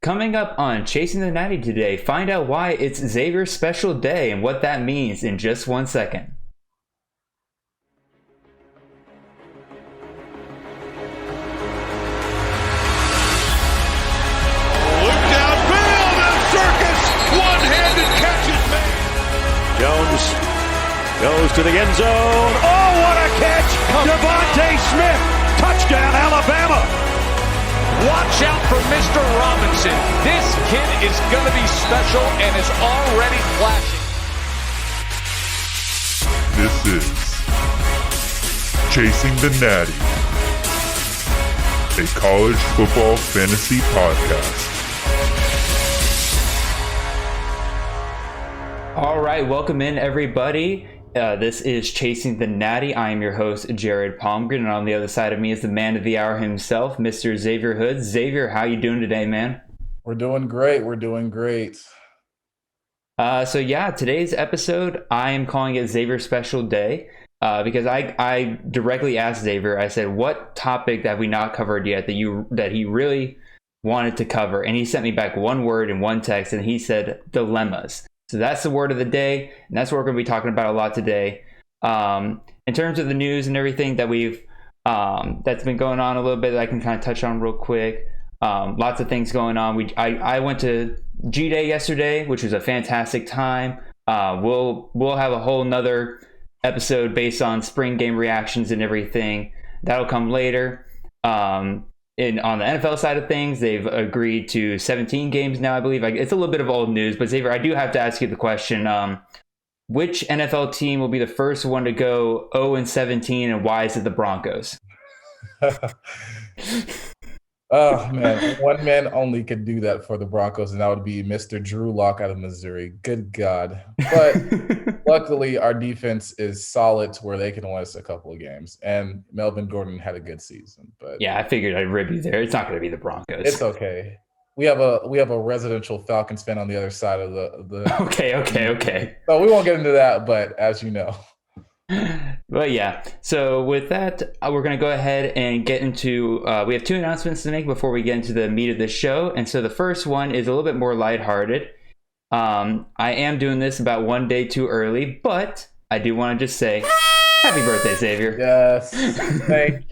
Coming up on Chasing the Natty today, find out why it's Xavier's special day and what that means in just 1 second. Look downfield and Circus one-handed catch is made. Jones goes to the end zone. Oh, what a catch! Devontae Smith, touchdown Alabama. Watch out for Mr. Robinson. This kid is going to be special and is already flashing. This is Chasing the Natty, a college football fantasy podcast. All right, welcome in everybody. This is Chasing the Natty. I am your host, Jared Palmgren, and on the other side of me is the man of the hour himself, Mr. Xavier Hood. Xavier, how you doing today, man? We're doing great. Today's episode, I am calling it Xavier's Special Day because I directly asked Xavier, I said, what topic have we not covered yet that he really wanted to cover? And he sent me back one word in one text, and he said dilemmas. So that's the word of the day, and that's what we're going to be talking about a lot today. In terms of the news and everything that that's been going on a little bit that I can kind of touch on real quick. Lots of things going on. I went to G-Day yesterday, which was a fantastic time. We'll have a whole nother episode based on spring game reactions and everything. That'll come later. On the NFL side of things, they've agreed to 17 games now, I believe. It's a little bit of old news, but Xavier, I do have to ask you the question. Which NFL team will be the first one to go 0-17, and why is it the Broncos? Oh, man. One man only could do that for the Broncos, and that would be Mr. Drew Lock out of Missouri. Good God. But luckily, our defense is solid to where they can win us a couple of games. And Melvin Gordon had a good season. But yeah, I figured I'd rib you there. It's not going to be the Broncos. It's okay. We have a residential Falcons fan on the other side of the Okay. So we won't get into that, but as you know. But yeah, so with that, we're going to go ahead and get into, we have two announcements to make before we get into the meat of the show. And so the first one is a little bit more lighthearted. I am doing this about one day too early, but I do want to just say happy birthday, Xavier. Yes. Thank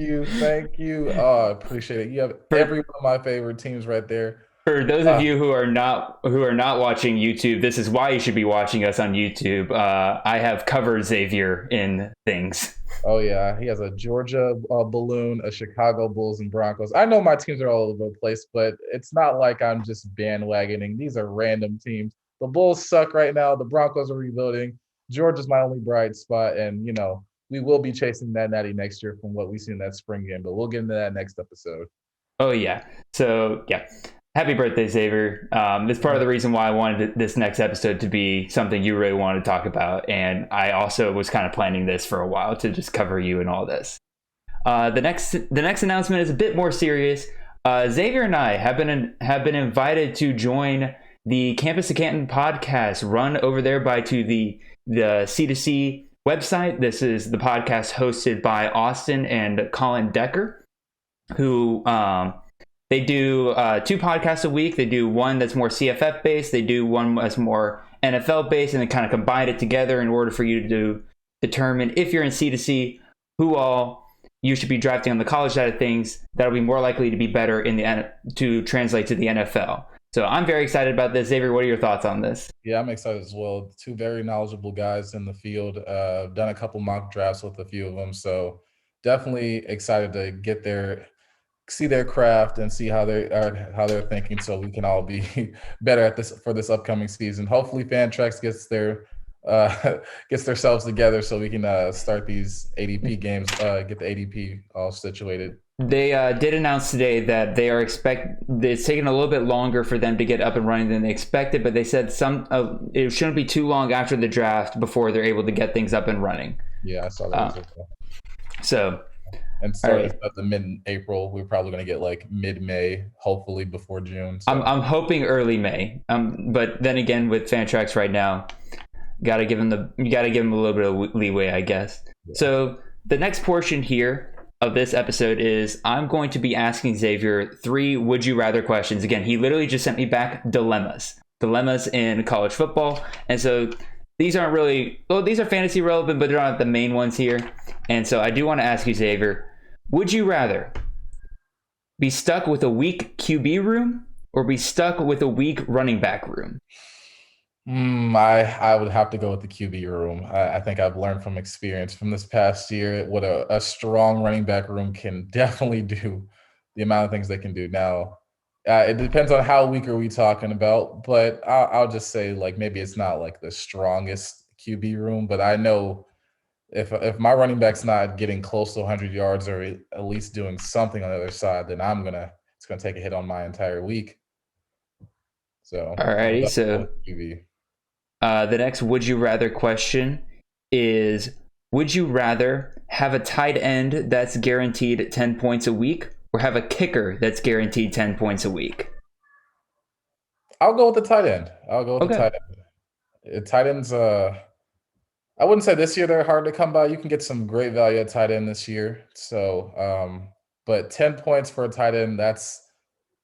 you. Oh, I appreciate it. You have every one of my favorite teams right there. For those of you who are not watching YouTube, this is why you should be watching us on YouTube. I have covered Xavier in things. Oh yeah, he has a Georgia balloon, a Chicago Bulls and Broncos. I know my teams are all over the place, but it's not like I'm just bandwagoning. These are random teams. The Bulls suck right now. The Broncos are rebuilding. Georgia's my only bright spot, and we will be chasing that Natty next year from what we see in that spring game. But we'll get into that next episode. Oh yeah. So yeah. Happy birthday, Xavier. That's part of the reason why I wanted this next episode to be something you really wanted to talk about. And I also was kind of planning this for a while to just cover you and all this. The next announcement is a bit more serious. Xavier and I have been invited to join the Campus to Canton podcast run over there to the C2C website. This is the podcast hosted by Austin and Colin Decker, who... They do 2 podcasts a week. They do one that's more CFF based. They do one that's more NFL based, and they kind of combine it together in order for you to determine if you're in C2C, who all you should be drafting on the college side of things. That'll be more likely to be better to translate to the NFL. So I'm very excited about this. Xavier, what are your thoughts on this? Yeah, I'm excited as well. 2 very knowledgeable guys in the field. Done a couple mock drafts with a few of them, so definitely excited to get there. See their craft and see how they're thinking, so we can all be better at this for this upcoming season. Hopefully, Fantrax gets themselves together so we can start these ADP games, get the ADP all situated. They did announce today that it's taken a little bit longer for them to get up and running than they expected, but they said it shouldn't be too long after the draft before they're able to get things up and running. Yeah, I saw that. And starting at the mid-April, we're probably going to get like mid-May, hopefully before June. So. I'm hoping early May. But then again, with Fantrax right now, you gotta give them a little bit of leeway, I guess. Yeah. So the next portion here of this episode is I'm going to be asking Xavier 3 would you rather questions. Again, he literally just sent me back dilemmas in college football. And so these aren't really, well, these are fantasy relevant, but they're not the main ones here. And so I do want to ask you, Xavier, would you rather be stuck with a weak QB room or be stuck with a weak running back room? I would have to go with the QB room. I think I've learned from experience from this past year what a strong running back room can definitely do, the amount of things they can do. Now, it depends on how weak are we talking about, but I'll just say like maybe it's not like the strongest QB room, but I know if my running back's not getting close to 100 yards or at least doing something on the other side, then it's gonna take a hit on my entire week. So alrighty, so QB. The next would you rather question is, would you rather have a tight end that's guaranteed 10 points a week or have a kicker that's guaranteed 10 points a week? I'll go with the tight end. The tight end. Tight ends, I wouldn't say this year they're hard to come by. You can get some great value at tight end this year. So, but 10 points for a tight end, that's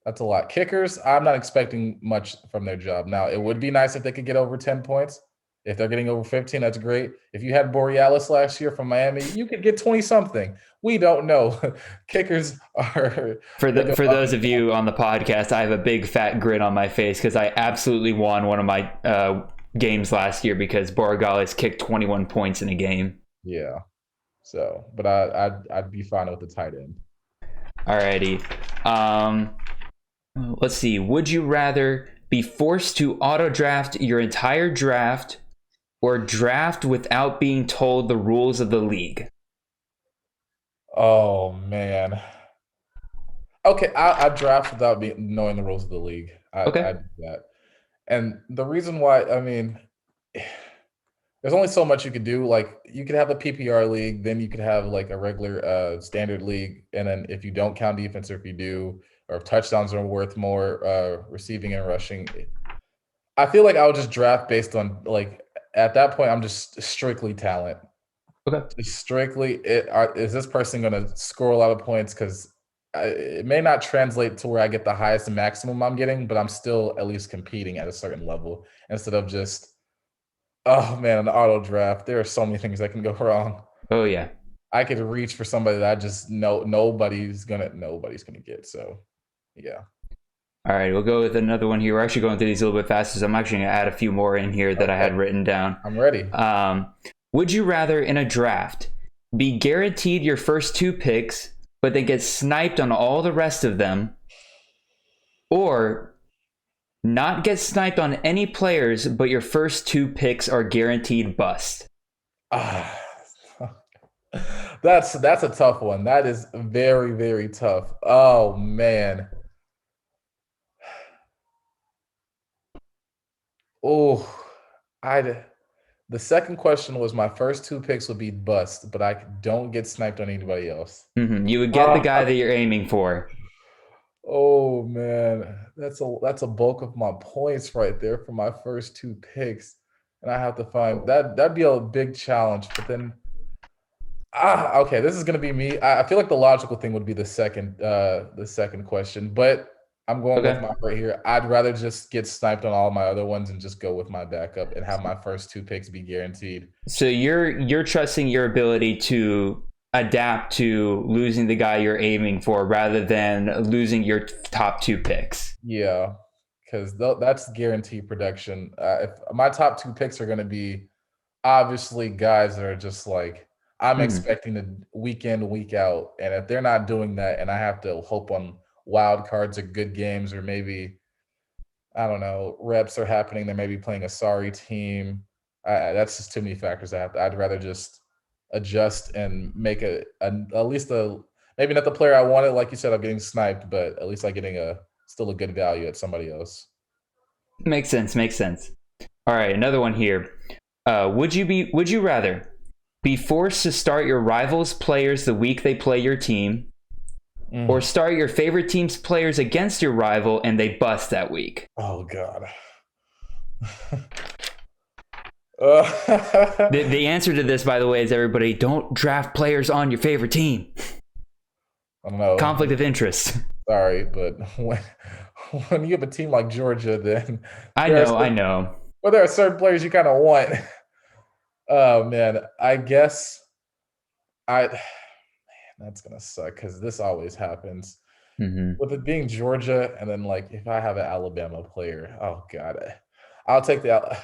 a lot. Kickers, I'm not expecting much from their job. Now, it would be nice if they could get over 10 points. If they're getting over 15, that's great. If you had Borealis last year from Miami, you could get 20-something. We don't know. Kickers are... For those of you on the podcast, I have a big fat grin on my face because I absolutely won one of my games last year because Borealis kicked 21 points in a game. Yeah. So, but I'd be fine with the tight end. Alrighty. Let's see. Would you rather be forced to auto draft your entire draft or draft without being told the rules of the league? Oh, man. Okay, I draft without knowing the rules of the league. I do that. And the reason why, I mean, there's only so much you could do. Like, you could have a PPR league, then you could have like a regular standard league. And then if you don't count defense, or if you do, or if touchdowns are worth more, receiving and rushing, I feel like I would just draft based on, like, at that point, I'm just strictly talent. Okay. Just strictly, is this person going to score a lot of points? Because it may not translate to where I get the highest and maximum I'm getting, but I'm still at least competing at a certain level instead of just, oh man, an auto draft. There are so many things that can go wrong. Oh yeah. I could reach for somebody that I just know nobody's gonna get. So yeah. All right, we'll go with another one here. We're actually going through these a little bit faster, so I'm actually going to add a few more in here that I had written down. I'm ready. Would you rather in a draft be guaranteed your first 2 picks, but then get sniped on all the rest of them, or not get sniped on any players, but your first 2 picks are guaranteed bust? That's a tough one. That is very, very tough. Oh man. Oh, the second question was my first 2 picks would be bust, but I don't get sniped on anybody else. Mm-hmm. You would get the guy that you're aiming for. Oh man, that's a bulk of my points right there for my first 2 picks, and I have to find that'd be a big challenge. But then, okay, this is gonna be me. I feel like the logical thing would be the second question, but I'm going with mine right here. I'd rather just get sniped on all my other ones and just go with my backup and have my first 2 picks be guaranteed. So you're trusting your ability to adapt to losing the guy you're aiming for rather than losing your top 2 picks. Yeah, because that's guaranteed production. If my top 2 picks are going to be obviously guys that are just like I'm expecting to week in, week out, and if they're not doing that and I have to hope on wild cards or good games, or maybe, I don't know, reps are happening, they may be playing a sorry team. That's just too many factors. I'd rather just adjust and make at least maybe not the player I wanted, like you said, I'm getting sniped, but at least I'm getting still a good value at somebody else. Makes sense. All right, another one here. Would you rather be forced to start your rivals' players the week they play your team, or start your favorite team's players against your rival and they bust that week? Oh God. The answer to this, by the way, is everybody don't draft players on your favorite team. I don't know. Conflict of interest. Sorry, but when you have a team like Georgia, then I know. Well, there are certain players you kind of want. Oh man, I guess that's gonna suck because this always happens Mm-hmm. with it being Georgia, and then like if I have an Alabama player, oh god, I'll take the.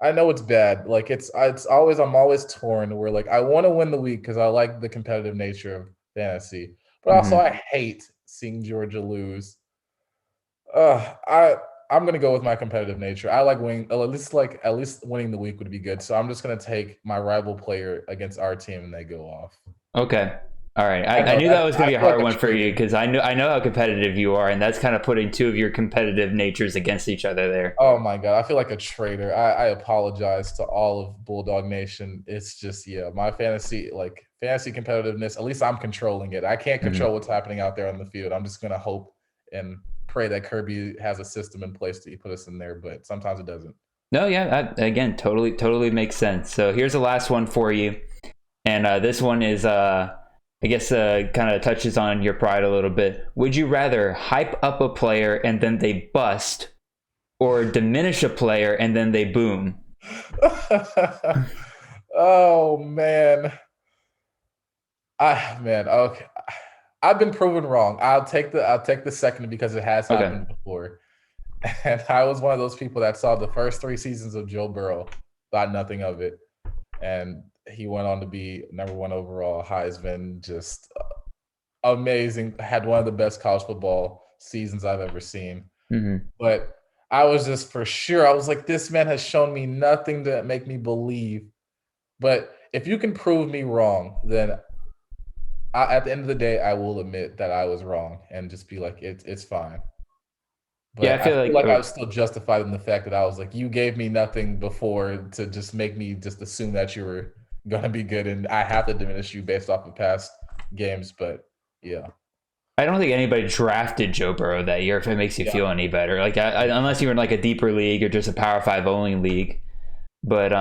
I know it's bad. Like it's always I'm always torn. Where like I want to win the week because I like the competitive nature of fantasy, but also I hate seeing Georgia lose. I'm gonna go with my competitive nature. I like winning. At least winning the week would be good. So I'm just gonna take my rival player against our team, and they go off. Okay. All right. I know, knew that was going to be a feel hard like a one for you traitor. because I know how competitive you are, and that's kind of putting two of your competitive natures against each other there. Oh my god, I feel like a traitor. I apologize to all of Bulldog Nation. It's just my fantasy competitiveness. At least I'm controlling it. I can't control what's happening out there on the field. I'm just gonna hope and pray that Kirby has a system in place to put us in there, but sometimes it doesn't. No, yeah. Again, totally makes sense. So here's the last one for you, and this one is I guess kind of touches on your pride a little bit. Would you rather hype up a player and then they bust, or diminish a player and then they boom? Oh man. Okay. I've been proven wrong. I'll take the second because it has happened before. And I was one of those people that saw the first 3 seasons of Joe Burrow, thought nothing of it. And he went on to be number 1 overall, Heisman, just amazing. Had one of the best college football seasons I've ever seen. But I was just for sure, I was like, this man has shown me nothing to make me believe. But if you can prove me wrong, then at the end of the day, I will admit that I was wrong and just be like, it's fine. But Yeah, I feel like I was still justified in the fact that I was like, you gave me nothing before to just make me just assume that you were going to be good, and I have to diminish you based off of past games. But yeah. I don't think anybody drafted Joe Burrow that year, if it makes you feel any better. Like, unless you were in like a deeper league or just a Power 5 only league. But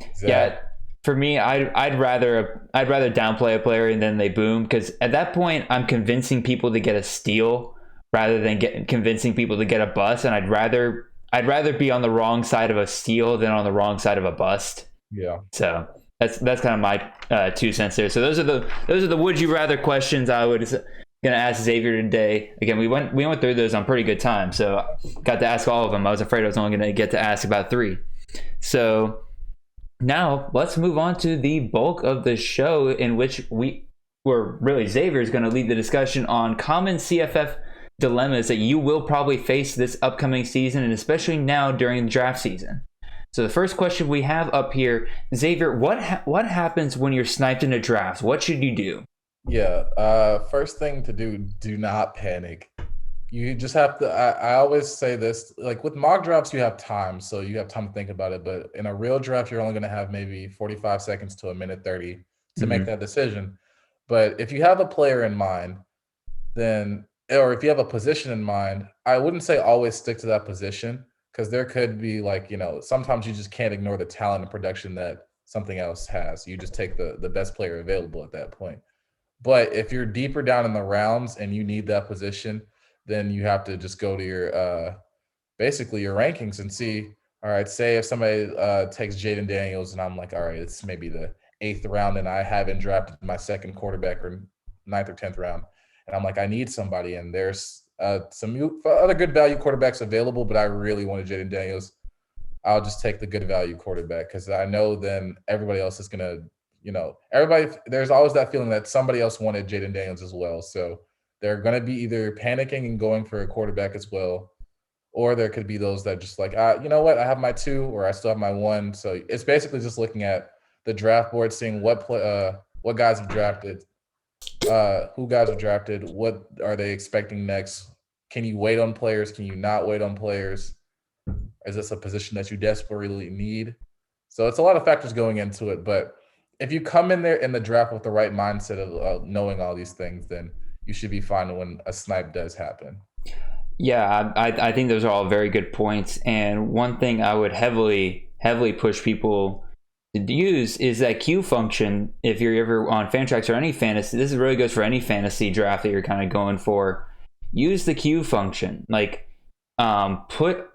Exactly. yeah, for me, I'd rather downplay a player and then they boom, because at that point I'm convincing people to get a steal rather than convincing people to get a bust, and I'd rather be on the wrong side of a steal than on the wrong side of a bust. Yeah. So that's kind of my 2 cents there. So those are the would you rather questions I was gonna ask Xavier today. Again, we went through those on pretty good time, so got to ask all of them. I was afraid I was only gonna get to ask about 3. So now let's move on to the bulk of the show, in which Xavier is going to lead the discussion on common CFF dilemmas that you will probably face this upcoming season, and especially now during the draft season. So the first question we have up here, Xavier, what happens when you're sniped in a draft? What should you do? Yeah. First thing to do not panic. You just have to, I always say this, like with mock drafts, you have time. So you have time to think about it. But in a real draft, you're only going to have maybe 45 seconds to a minute 30 to make that decision. But if you have a player in mind, or if you have a position in mind, I wouldn't say always stick to that position, because there could be sometimes you just can't ignore the talent and production that something else has. You just take the best player available at that point. But if you're deeper down in the rounds and you need that position, then you have to just go to your basically your rankings and see, all right, say if somebody takes Jaden Daniels and I'm like, all right, it's maybe the 8th round and I haven't drafted my second quarterback, or 9th or 10th round. And I'm like, I need somebody. And there's some other good value quarterbacks available, but I really wanted Jaden Daniels. I'll just take the good value quarterback, because I know then everybody else is going to, there's always that feeling that somebody else wanted Jaden Daniels as well. So they're going to be either panicking and going for a quarterback as well, or there could be those that just like, you know what, I have my 2, or I still have my 1. So it's basically just looking at the draft board, seeing what guys have drafted, who guys have drafted, what are they expecting next? Can you wait on players? Can you not wait on players? Is this a position that you desperately need? So it's a lot of factors going into it. But if you come in there in the draft with the right mindset of knowing all these things, then you should be fine when a snipe does happen. Yeah, I think those are all very good points. And one thing I would heavily push people to use is that queue function. If you're ever on Fantrax or any fantasy, this really goes for any fantasy draft that you're kind of going for. Use the queue function. Like, put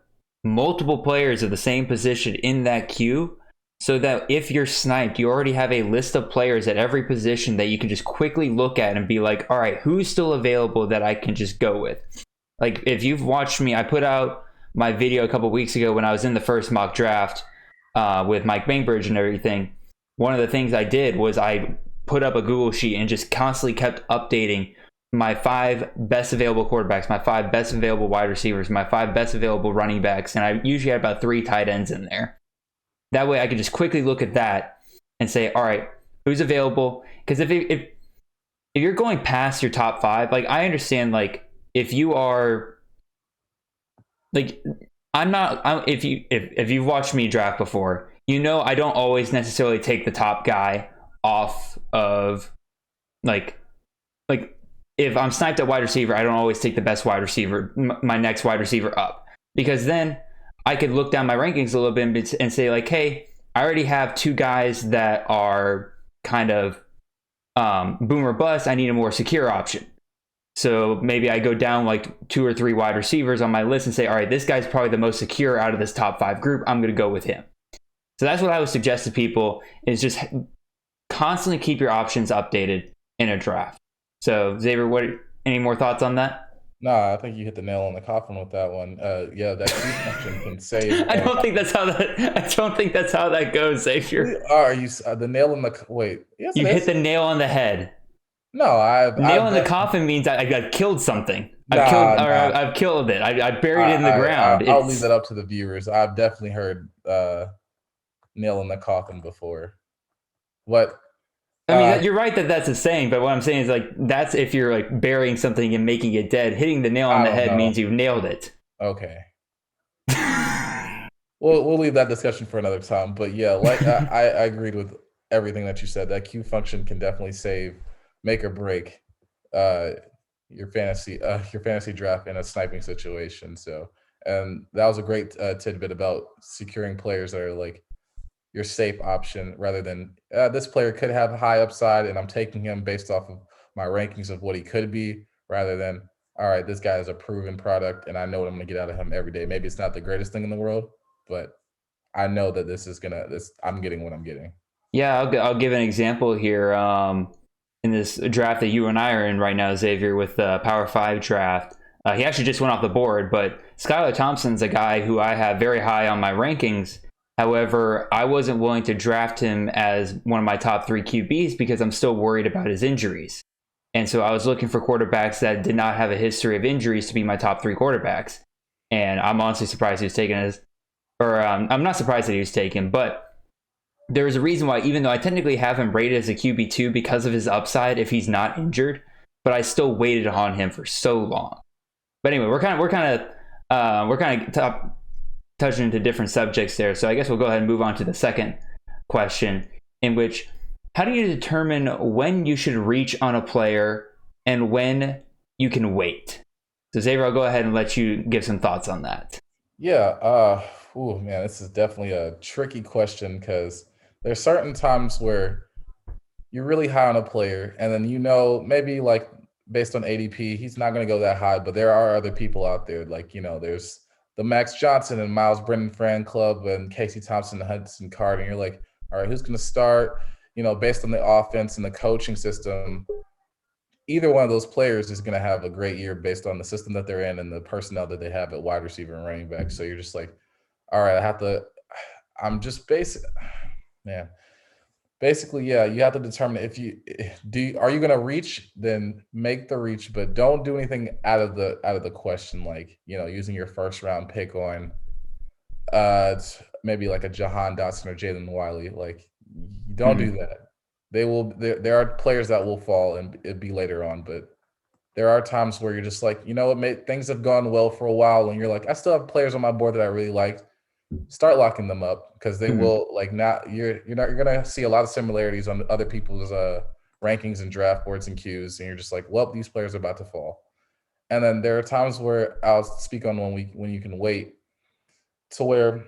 multiple players of the same position in that queue, so that if you're sniped, you already have a list of players at every position that you can just quickly look at and be like, all right, who's still available that I can just go with? Like, if you've watched me, I put out my video a couple weeks ago when I was in the first mock draft with Mike Bainbridge and everything. One of the things I did was I put up a Google sheet and just constantly kept updating my 5 best available quarterbacks, my 5 best available wide receivers, my 5 best available running backs, and I usually had about 3 tight ends in there. That way I could just quickly look at that and say, all right, who's available? Because if you're going past your top 5, like, I understand, like, if you are, like, if you've watched me draft before, you know I don't always necessarily take the top guy off of, like if I'm sniped at wide receiver, I don't always take the best wide receiver, my next wide receiver up, because then I could look down my rankings a little bit and say, like, hey, I already have 2 guys that are kind of boom or bust. I need a more secure option. So maybe I go down like 2 or 3 wide receivers on my list and say, all right, this guy's probably the most secure out of this top 5 group. I'm going to go with him. So that's what I would suggest to people, is just constantly keep your options updated in a draft. So Xavier, any more thoughts on that? Nah, I think you hit the nail on the coffin with that one. Yeah, that queue function can save. I don't think that's how that goes, Xavier. Are you the nail in the wait? Yes, you hit the nail on the head. No, nail in the coffin means I've killed something. I've killed it. I buried it in the ground. I'll leave that up to the viewers. I've definitely heard nail in the coffin before. What? I mean, you're right that's a saying, but what I'm saying is, like, that's if you're like burying something and making it dead. Hitting the nail on the head means you've nailed it. Okay. We'll leave that discussion for another time. But yeah, like I agreed with everything that you said. That queue function can definitely make or break your fantasy draft in a sniping situation. So, and that was a great tidbit about securing players that are like your safe option, rather than this player could have high upside and I'm taking him based off of my rankings of what he could be, rather than, all right, this guy is a proven product and I know what I'm going to get out of him every day. Maybe it's not the greatest thing in the world, but I know that I'm getting what I'm getting. Yeah, I'll give an example here. In this draft that you and I are in right now, Xavier, with the Power 5 draft, he actually just went off the board, but Skylar Thompson's a guy who I have very high on my rankings. However, I wasn't willing to draft him as one of my top 3 QBs because I'm still worried about his injuries. And so I was looking for quarterbacks that did not have a history of injuries to be my top 3 quarterbacks. And I'm honestly surprised he was taken I'm not surprised that he was taken, but there is a reason why, even though I technically have him rated as a QB2 because of his upside if he's not injured, but I still waited on him for so long. But anyway, we're kind of touching into different subjects there. So I guess we'll go ahead and move on to the second question, in which, how do you determine when you should reach on a player and when you can wait? So Xavier, I'll go ahead and let you give some thoughts on that. Yeah. Man, this is definitely a tricky question, because there's certain times where you're really high on a player and then, maybe like based on ADP, he's not going to go that high, but there are other people out there. Like, there's the Max Johnson and Miles Brennan fan club and Casey Thompson and Hudson Card. And you're like, all right, who's going to start? Based on the offense and the coaching system, either one of those players is going to have a great year based on the system that they're in and the personnel that they have at wide receiver and running back. So you're just like, all right, basically, yeah, you have to determine are you going to reach, then make the reach, but don't do anything out of the question, like, using your first round pick on maybe like a Jahan Dotson or Jalen Wiley. Like, don't do that. There are players that will fall and it'd be later on, but there are times where you're just like, things have gone well for a while and you're like, I still have players on my board that I really like. Start locking them up, because they will, like, you're gonna see a lot of similarities on other people's rankings and draft boards and queues, and you're just like, well, these players are about to fall. And then there are times where I'll speak on when you can wait, to where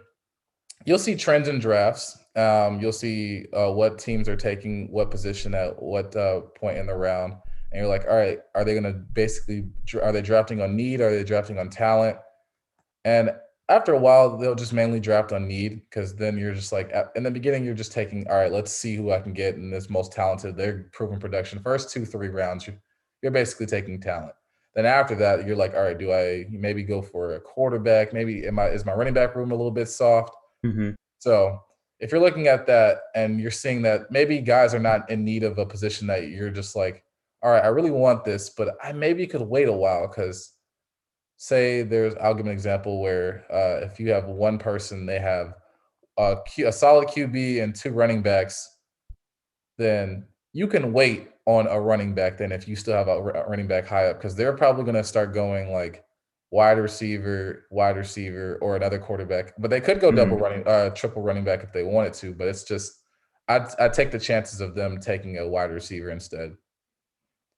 you'll see trends in drafts you'll see what teams are taking what position at what point in the round, and you're like, all right, are they going to are they drafting on need? Are they drafting on talent? And after a while, they'll just mainly draft on need, because then you're just like, in the beginning, you're just taking, all right, let's see who I can get in this most talented. They're proven production. First 2-3 rounds, you're basically taking talent. Then after that, you're like, all right, do I maybe go for a quarterback? Maybe is my running back room a little bit soft? Mm-hmm. So if you're looking at that and you're seeing that maybe guys are not in need of a position that you're just like, all right, I really want this, but I maybe could wait a while, because say I'll give an example where if you have one person, they have a solid QB and 2 running backs, then you can wait on a running back then if you still have a running back high up, because they're probably going to start going like wide receiver, or another quarterback. But they could go triple running back if they wanted to. But it's just I'd take the chances of them taking a wide receiver instead.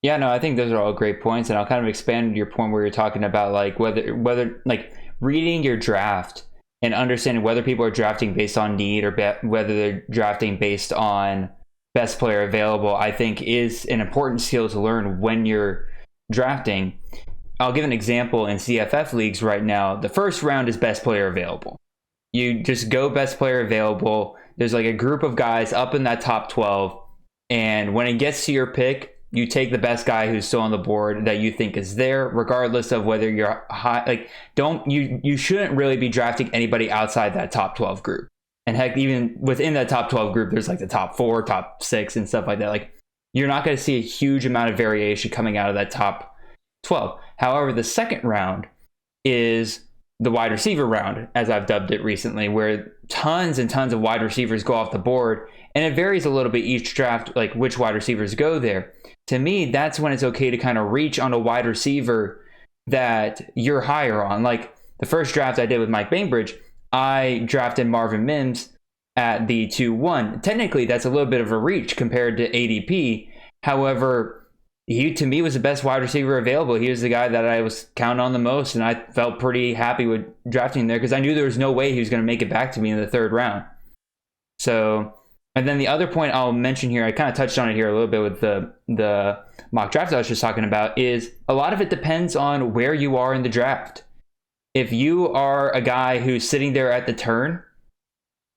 Yeah, no, I think those are all great points, and I'll kind of expand your point where you're talking about like whether like reading your draft and understanding whether people are drafting based on need or whether they're drafting based on best player available, I think is an important skill to learn when you're drafting. I'll give an example in CFF leagues right now. The first round is best player available. You just go best player available. There's like a group of guys up in that top 12, and when it gets to your pick, you take the best guy who's still on the board that you think is there, regardless of whether you're high. Like, you shouldn't really be drafting anybody outside that top 12 group. And heck, even within that top 12 group, there's like the top 4, top 6, and stuff like that. Like, you're not going to see a huge amount of variation coming out of that top 12. However, the second round is the wide receiver round, as I've dubbed it recently, where tons and tons of wide receivers go off the board. And it varies a little bit each draft, like which wide receivers go there. To me, that's when it's okay to kind of reach on a wide receiver that you're higher on. Like the first draft I did with Mike Bainbridge, I drafted Marvin Mims at the 2-1. Technically, that's a little bit of a reach compared to ADP. However, he, to me, was the best wide receiver available. He was the guy that I was counting on the most, and I felt pretty happy with drafting there because I knew there was no way he was going to make it back to me in the third round. So, and then the other point I'll mention here, I kind of touched on it here a little bit with the mock draft I was just talking about, is a lot of it depends on where you are in the draft. If you are a guy who's sitting there at the turn,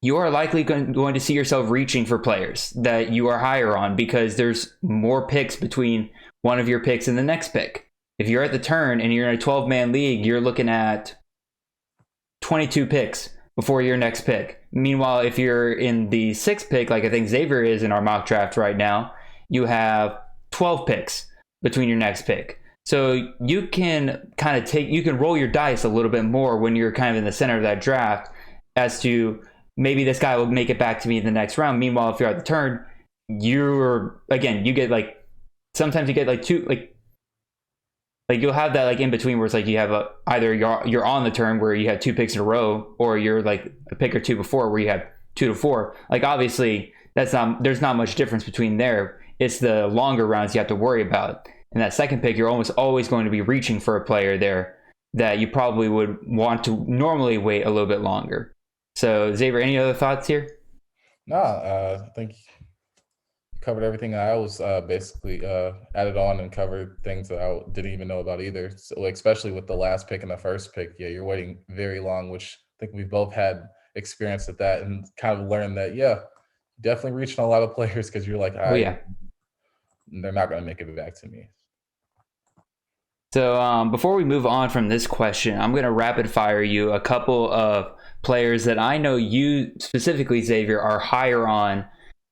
you are likely going to see yourself reaching for players that you are higher on because there's more picks between one of your picks and the next pick. If you're at the turn and you're in a 12-man league, you're looking at 22 picks before your next pick. Meanwhile, if you're in the 6th pick, like I think Xavier is in our mock draft right now, you have 12 picks between your next pick. So you can kind of you can roll your dice a little bit more when you're kind of in the center of that draft as to maybe this guy will make it back to me in the next round. Meanwhile, if you're at the turn, you get like, sometimes you get like two, like you'll have that like in between where it's like you have either you're on the turn where you have 2 picks in a row, or you're like a pick or 2 before where you have 2 to 4. Like obviously there's not much difference between there. It's the longer rounds you have to worry about. In that second pick, you're almost always going to be reaching for a player there that you probably would want to normally wait a little bit longer. So Xavier, any other thoughts here? No, I think you covered everything. I was basically added on and covered things that I didn't even know about either. So, like, especially with the last pick and the first pick, yeah, you're waiting very long, which I think we both had experience with that and kind of learned that, yeah, definitely reaching a lot of players because you're like, they're not going to make it back to me. So before we move on from this question, I'm going to rapid fire you a couple of players that I know you specifically, Xavier, are higher on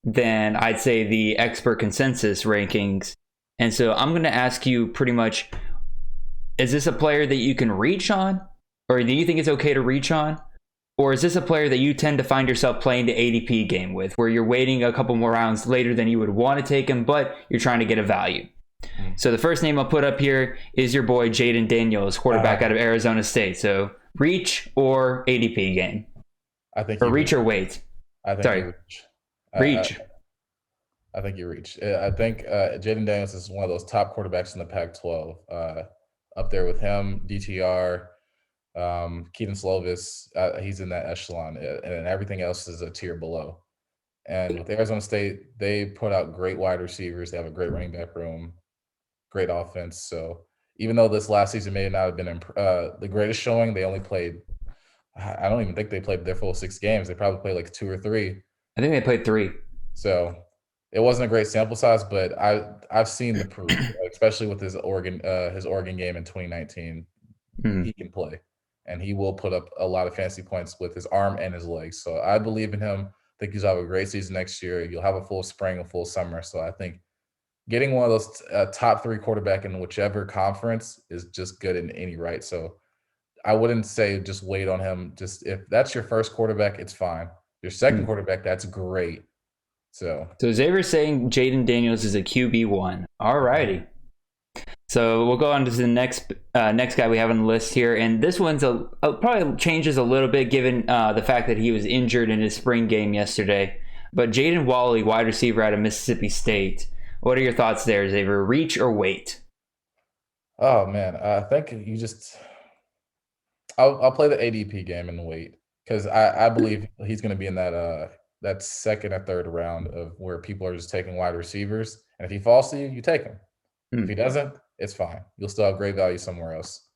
than I'd say the expert consensus rankings. And so I'm going to ask you pretty much, is this a player that you can reach on? Or do you think it's okay to reach on? Or is this a player that you tend to find yourself playing the ADP game with, where you're waiting a couple more rounds later than you would want to take him, but you're trying to get a value? So the first name I'll put up here is your boy Jaden Daniels, quarterback out of Arizona State. So reach or ADP game? I think reach or wait. I think you reach. I think you reach. I think Jaden Daniels is one of those top quarterbacks in the Pac-12. Up there with him, DTR, Keaton Slovis. He's in that echelon, and everything else is a tier below. And with Arizona State, they put out great wide receivers. They have a great running back room, great offense. So even though this last season may not have been the greatest showing, they only played. I don't even think they played their full 6 games. They probably played like 2 or 3. I think they played 3. So it wasn't a great sample size, but I've seen the proof, especially with his Oregon game in 2019. He can play, and he will put up a lot of fantasy points with his arm and his legs. So I believe in him. I think he'll have a great season next year. You'll have a full spring, a full summer. So I think getting one of those top 3 quarterback in whichever conference is just good in any right. So I wouldn't say just wait on him. Just if that's your first quarterback, it's fine. Your second quarterback, that's great. So Xavier's saying Jaden Daniels is a QB1. All righty. So we'll go on to the next guy we have on the list here, and this one's probably changes a little bit given the fact that he was injured in his spring game yesterday. But Jaden Walley, wide receiver out of Mississippi State. What are your thoughts there, Xavier? Reach or wait? Oh man, I think you just. I'll play the ADP game and wait because I believe he's going to be in that second or third round of where people are just taking wide receivers, and if he falls to you, you take him. If he doesn't, it's fine. You'll still have great value somewhere else.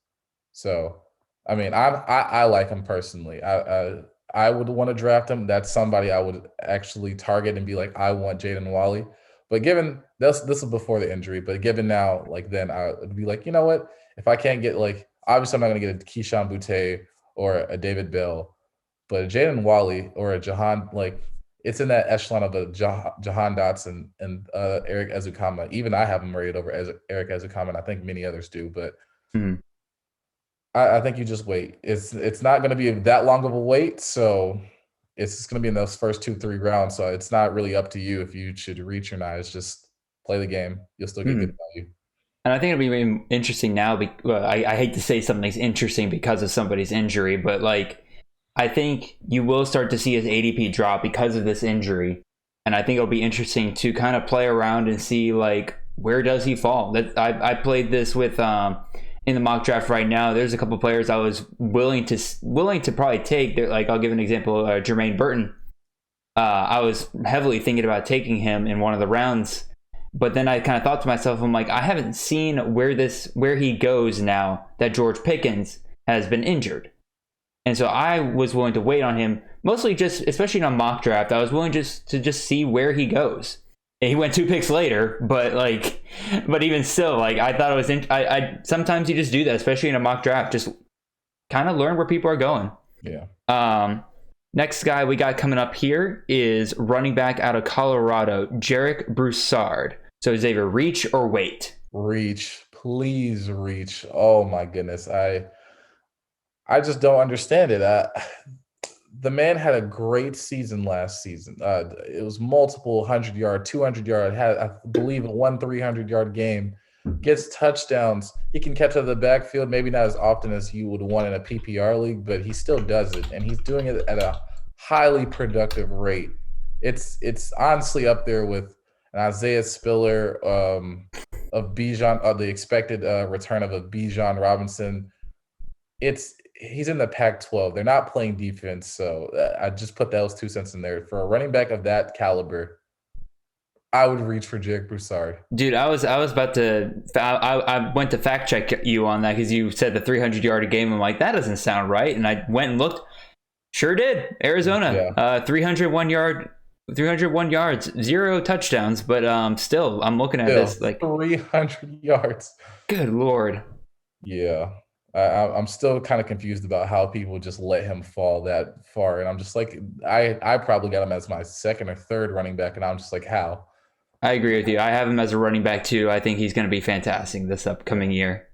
So, I mean, I like him personally. I would want to draft him. That's somebody I would actually target and be like, I want Jaden Walley. But given this is before the injury, but given now, like then I would be like, you know what? If I can't get obviously I'm not going to get a Keyshawn Boutte or a David Bell, but a Jaden Walley or a Jahan, it's in that echelon of a Jahan Dotson and Eric Ezukama. Even I have him rated over Eric Ezukama, and I think many others do. But I think you just wait. It's not going to be that long of a wait, so it's just going to be in those first 2-3 rounds. So it's not really up to you if you should reach or not. It's just play the game. You'll still get good value. And I think it'll be interesting now. I hate to say something's interesting because of somebody's injury, but I think you will start to see his ADP drop because of this injury. And I think it'll be interesting to kind of play around and see where does he fall. I played this with in the mock draft right now. There's a couple players I was willing to probably take. I'll give an example, Jermaine Burton. I was heavily thinking about taking him in one of the rounds, but then I kind of thought to myself, I'm like, I haven't seen where he goes now that George Pickens has been injured. And so I was willing to wait on him, mostly just, especially in a mock draft, I was willing to see where he goes. And he went 2 picks later, but even still, I thought it was, I sometimes you just do that, especially in a mock draft, just kind of learn where people are going. Yeah. Next guy we got coming up here is running back out of Colorado, Jarek Broussard. So Xavier, reach or wait? Reach, please reach. Oh my goodness. I just don't understand it. The man had a great season last season. It was multiple 100-yard, 200-yard, had, I believe, a 300-yard game. Gets touchdowns. He can catch out of the backfield, maybe not as often as you would want in a PPR league, but he still does it, and he's doing it at a highly productive rate. It's honestly up there with an Isaiah Spiller, of Bijan, the expected return of a Bijan Robinson. He's in the Pac-12. They're not playing defense, so I just put those 2 cents in there. For a running back of that caliber, I would reach for Jarek Broussard. Dude, I was about to. I went to fact check you on that because you said the 300-yard a game. I'm like, that doesn't sound right, and I went and looked. Sure did. Arizona, 301 yards, 0 touchdowns, but still, I'm looking at this 300 yards. Good Lord. Yeah. I'm still kind of confused about how people just let him fall that far. And I'm just like, I probably got him as my second or third running back. And I'm just like, how? I agree with you. I have him as a running back too. I think he's going to be fantastic this upcoming year.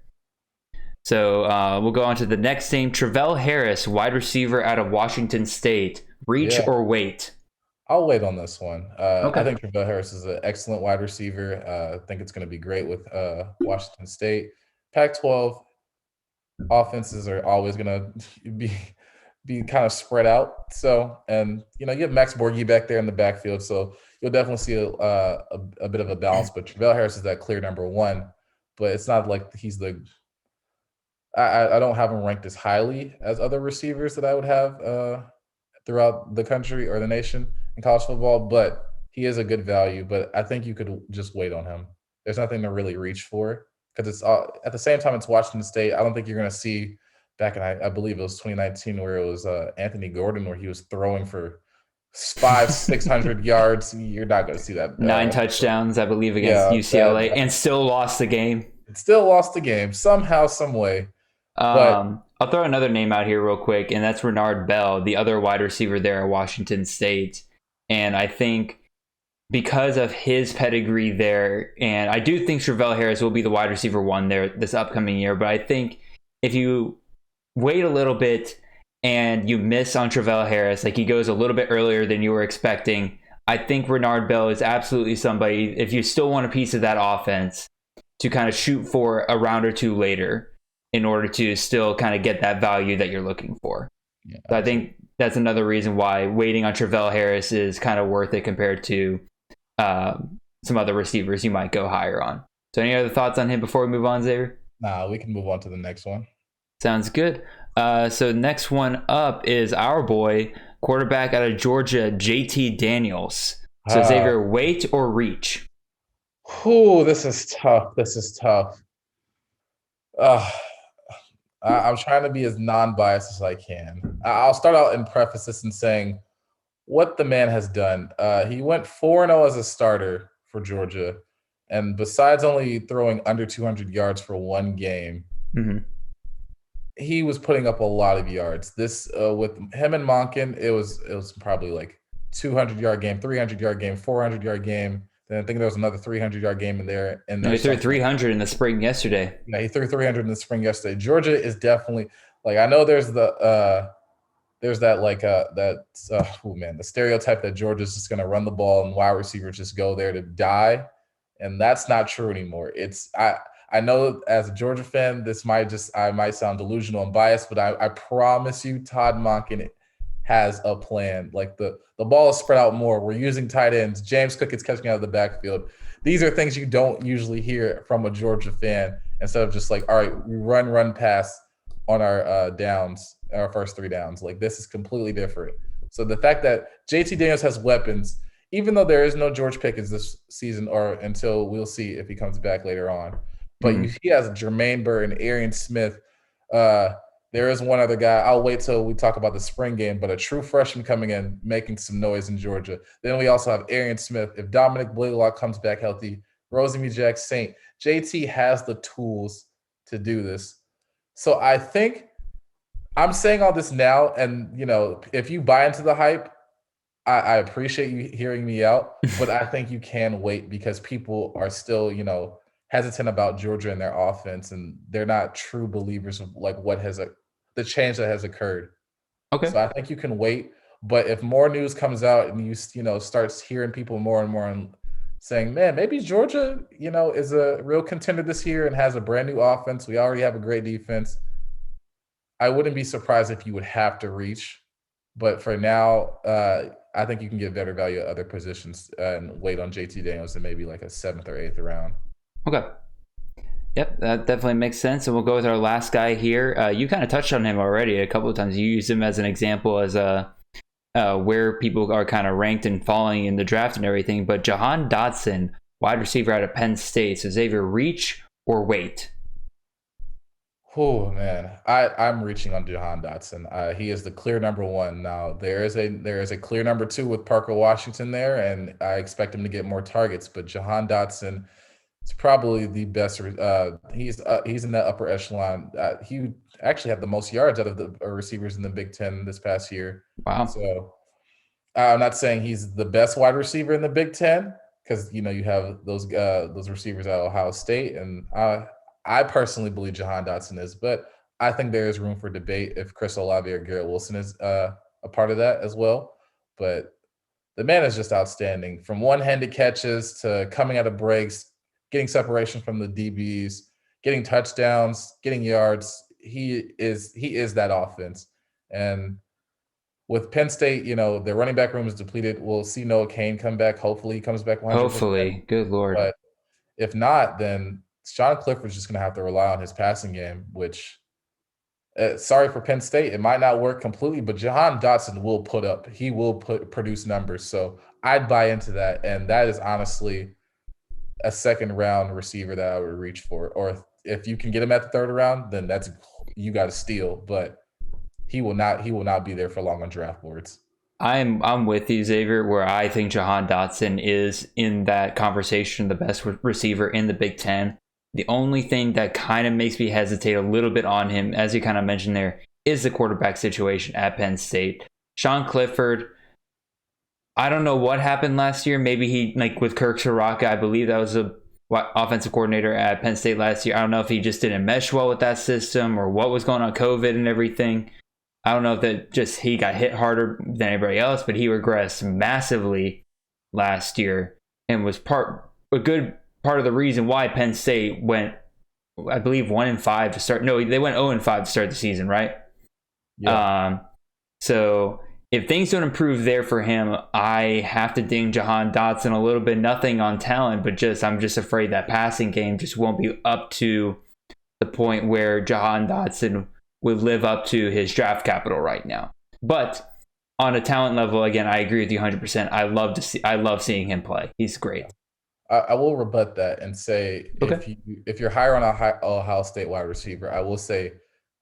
So we'll go on to the next name, Travell Harris, wide receiver out of Washington State. Reach or wait? I'll wait on this one. Okay. I think Travell Harris is an excellent wide receiver. I think it's going to be great with Washington State. Pac-12 offenses are always going to be kind of spread out. So, and you have Max Borghi back there in the backfield, so you'll definitely see a bit of a balance. But Travell Harris is that clear number one, but it's not like he's the. I don't have him ranked as highly as other receivers that I would have throughout the country or the nation. in college football, but he is a good value. But I think you could just wait on him. There's nothing to really reach for because it's at the same time it's Washington State. I don't think you're going to see back in I believe it was 2019 where it was Anthony Gordon where he was throwing for 500-600 yards. You're not going to see that. 9 touchdowns, I believe, against Yeah, UCLA, and still lost the game. it still lost the game somehow, some way. But I'll throw another name out here real quick, and that's Renard Bell, the other wide receiver there at Washington State. And I think because of his pedigree there, and I do think Travell Harris will be the wide receiver 1 there this upcoming year, but I think if you wait a little bit and you miss on Travell Harris, like he goes a little bit earlier than you were expecting, I think Renard Bell is absolutely somebody, if you still want a piece of that offense, to kind of shoot for a round or 2 later in order to still kind of get that value that you're looking for. Yeah, so I think that's another reason why waiting on Travell Harris is kind of worth it compared to some other receivers you might go higher on. So any other thoughts on him before we move on, Xavier? Nah, we can move on to the next one. Sounds good. So next one up is our boy, quarterback out of Georgia, JT Daniels. So Xavier, wait or reach? This is tough. I'm trying to be as non-biased as I can. I'll start out and preface this in saying what the man has done. He went 4-0 as a starter for Georgia, and besides only throwing under 200 yards for 1 game, he was putting up a lot of yards. This with him and Monken, it was probably like 200-yard game, 300-yard game, 400-yard game. Then I think there was another 300-yard game in there. And he threw 300 in the spring yesterday. Yeah, he threw 300 in the spring yesterday. Georgia is definitely like, I know there's the the stereotype that Georgia's just going to run the ball and wide receivers just go there to die, and that's not true anymore. I know as a Georgia fan, I might sound delusional and biased, but I promise you, Todd Monken has a plan. Like the ball is spread out more. We're using tight ends. James Cook is catching out of the backfield. These are things you don't usually hear from a Georgia fan. Instead of just like, all right, we run pass on our downs, our first 3 downs. Like this is completely different. So the fact that JT Daniels has weapons, even though there is no George Pickens this season, or until we'll see if he comes back later on, but he has Jermaine Burton, Arian Smith. There is one other guy. I'll wait till we talk about the spring game, but a true freshman coming in, making some noise in Georgia. Then we also have Arian Smith. If Dominic Blaylock comes back healthy, Rosemary Jack Saint, JT has the tools to do this. So I think I'm saying all this now, and if you buy into the hype, I appreciate you hearing me out, but I think you can wait because people are still, hesitant about Georgia and their offense, and they're not true believers of like the change that has occurred. Okay. So I think you can wait, but if more news comes out and you starts hearing people more and more and saying, man, maybe Georgia, is a real contender this year and has a brand new offense. We already have a great defense. I wouldn't be surprised if you would have to reach, but for now, I think you can get better value at other positions and wait on JT Daniels in maybe like a 7th or 8th round. Okay. Yep, that definitely makes sense. And we'll go with our last guy here. You kind of touched on him already a couple of times. You used him as an example as where people are kind of ranked and falling in the draft and everything. But Jahan Dotson, wide receiver out of Penn State. So Xavier, reach or wait? Oh man, I'm reaching on Jahan Dotson. He is the clear number 1 now. There is a clear number 2 with Parker Washington there, and I expect him to get more targets. But Jahan Dotson, it's probably the best. He's in that upper echelon. He actually had the most yards out of the receivers in the Big Ten this past year. Wow. So I'm not saying he's the best wide receiver in the Big Ten because you have those receivers at Ohio State, and I personally believe Jahan Dotson is, but I think there is room for debate if Chris Olave or Garrett Wilson is a part of that as well. But the man is just outstanding, from one-handed catches to coming out of breaks, getting separation from the DBs, getting touchdowns, getting yards. He is that offense. And with Penn State, their running back room is depleted. We'll see Noah Cain come back. Hopefully he comes back 100%. Hopefully. Good Lord. But if not, then Sean Clifford's just going to have to rely on his passing game, which Sorry for Penn State. It might not work completely, but Jahan Dotson will produce numbers. So I'd buy into that. And that is honestly a second round receiver that I would reach for. Or if you can get him at the third round, then you got to steal. But he will not be there for long on draft boards. I'm with you, Xavier, where I think Jahan Dotson is in that conversation the best receiver in the Big Ten. The only thing that kind of makes me hesitate a little bit on him, as you kind of mentioned there, is the quarterback situation at Penn State. Sean Clifford, I don't know what happened last year. Maybe he, like with Kirk Soraka, I believe that was the offensive coordinator at Penn State last year. I don't know if he just didn't mesh well with that system or what was going on, COVID and everything. I don't know if that just he got hit harder than everybody else, but he regressed massively last year and was a good part of the reason why Penn State went, I believe, 1-5 to start. No, they went 0-5 to start the season, right? Yeah. So if things don't improve there for him, I have to ding Jahan Dotson a little bit. Nothing on talent, but I'm just afraid that passing game just won't be up to the point where Jahan Dotson would live up to his draft capital right now. But on a talent level, again, I agree with you 100%. I love seeing him play. He's great. I will rebut that and say, okay, if you're higher on Ohio State wide receiver, I will say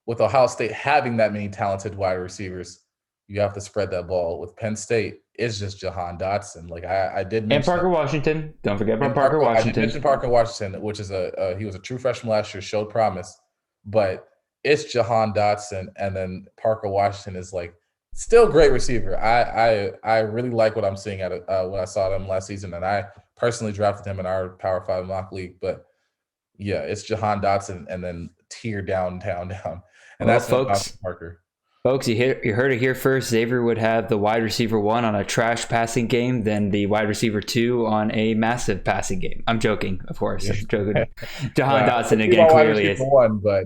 with Ohio State having that many talented wide receivers, you have to spread that ball. With Penn State, it's just Jahan Dotson. Like I did mention, and Parker Washington. Don't forget about Parker Washington. I did mention Parker Washington, which is he was a true freshman last year, showed promise, but it's Jahan Dotson, and then Parker Washington is like still great receiver. I really like what I'm seeing at when I saw him last season, and I personally drafted him in our Power 5 mock league. But yeah, it's Jahan Dotson, and then tier down, and that's folks. Parker. Folks, you heard it here first. Xavier would have the wide receiver 1 on a trash passing game, then the wide receiver 2 on a massive passing game. I'm joking, of course. I'm joking. Jahan Dotson again clearly is 1, but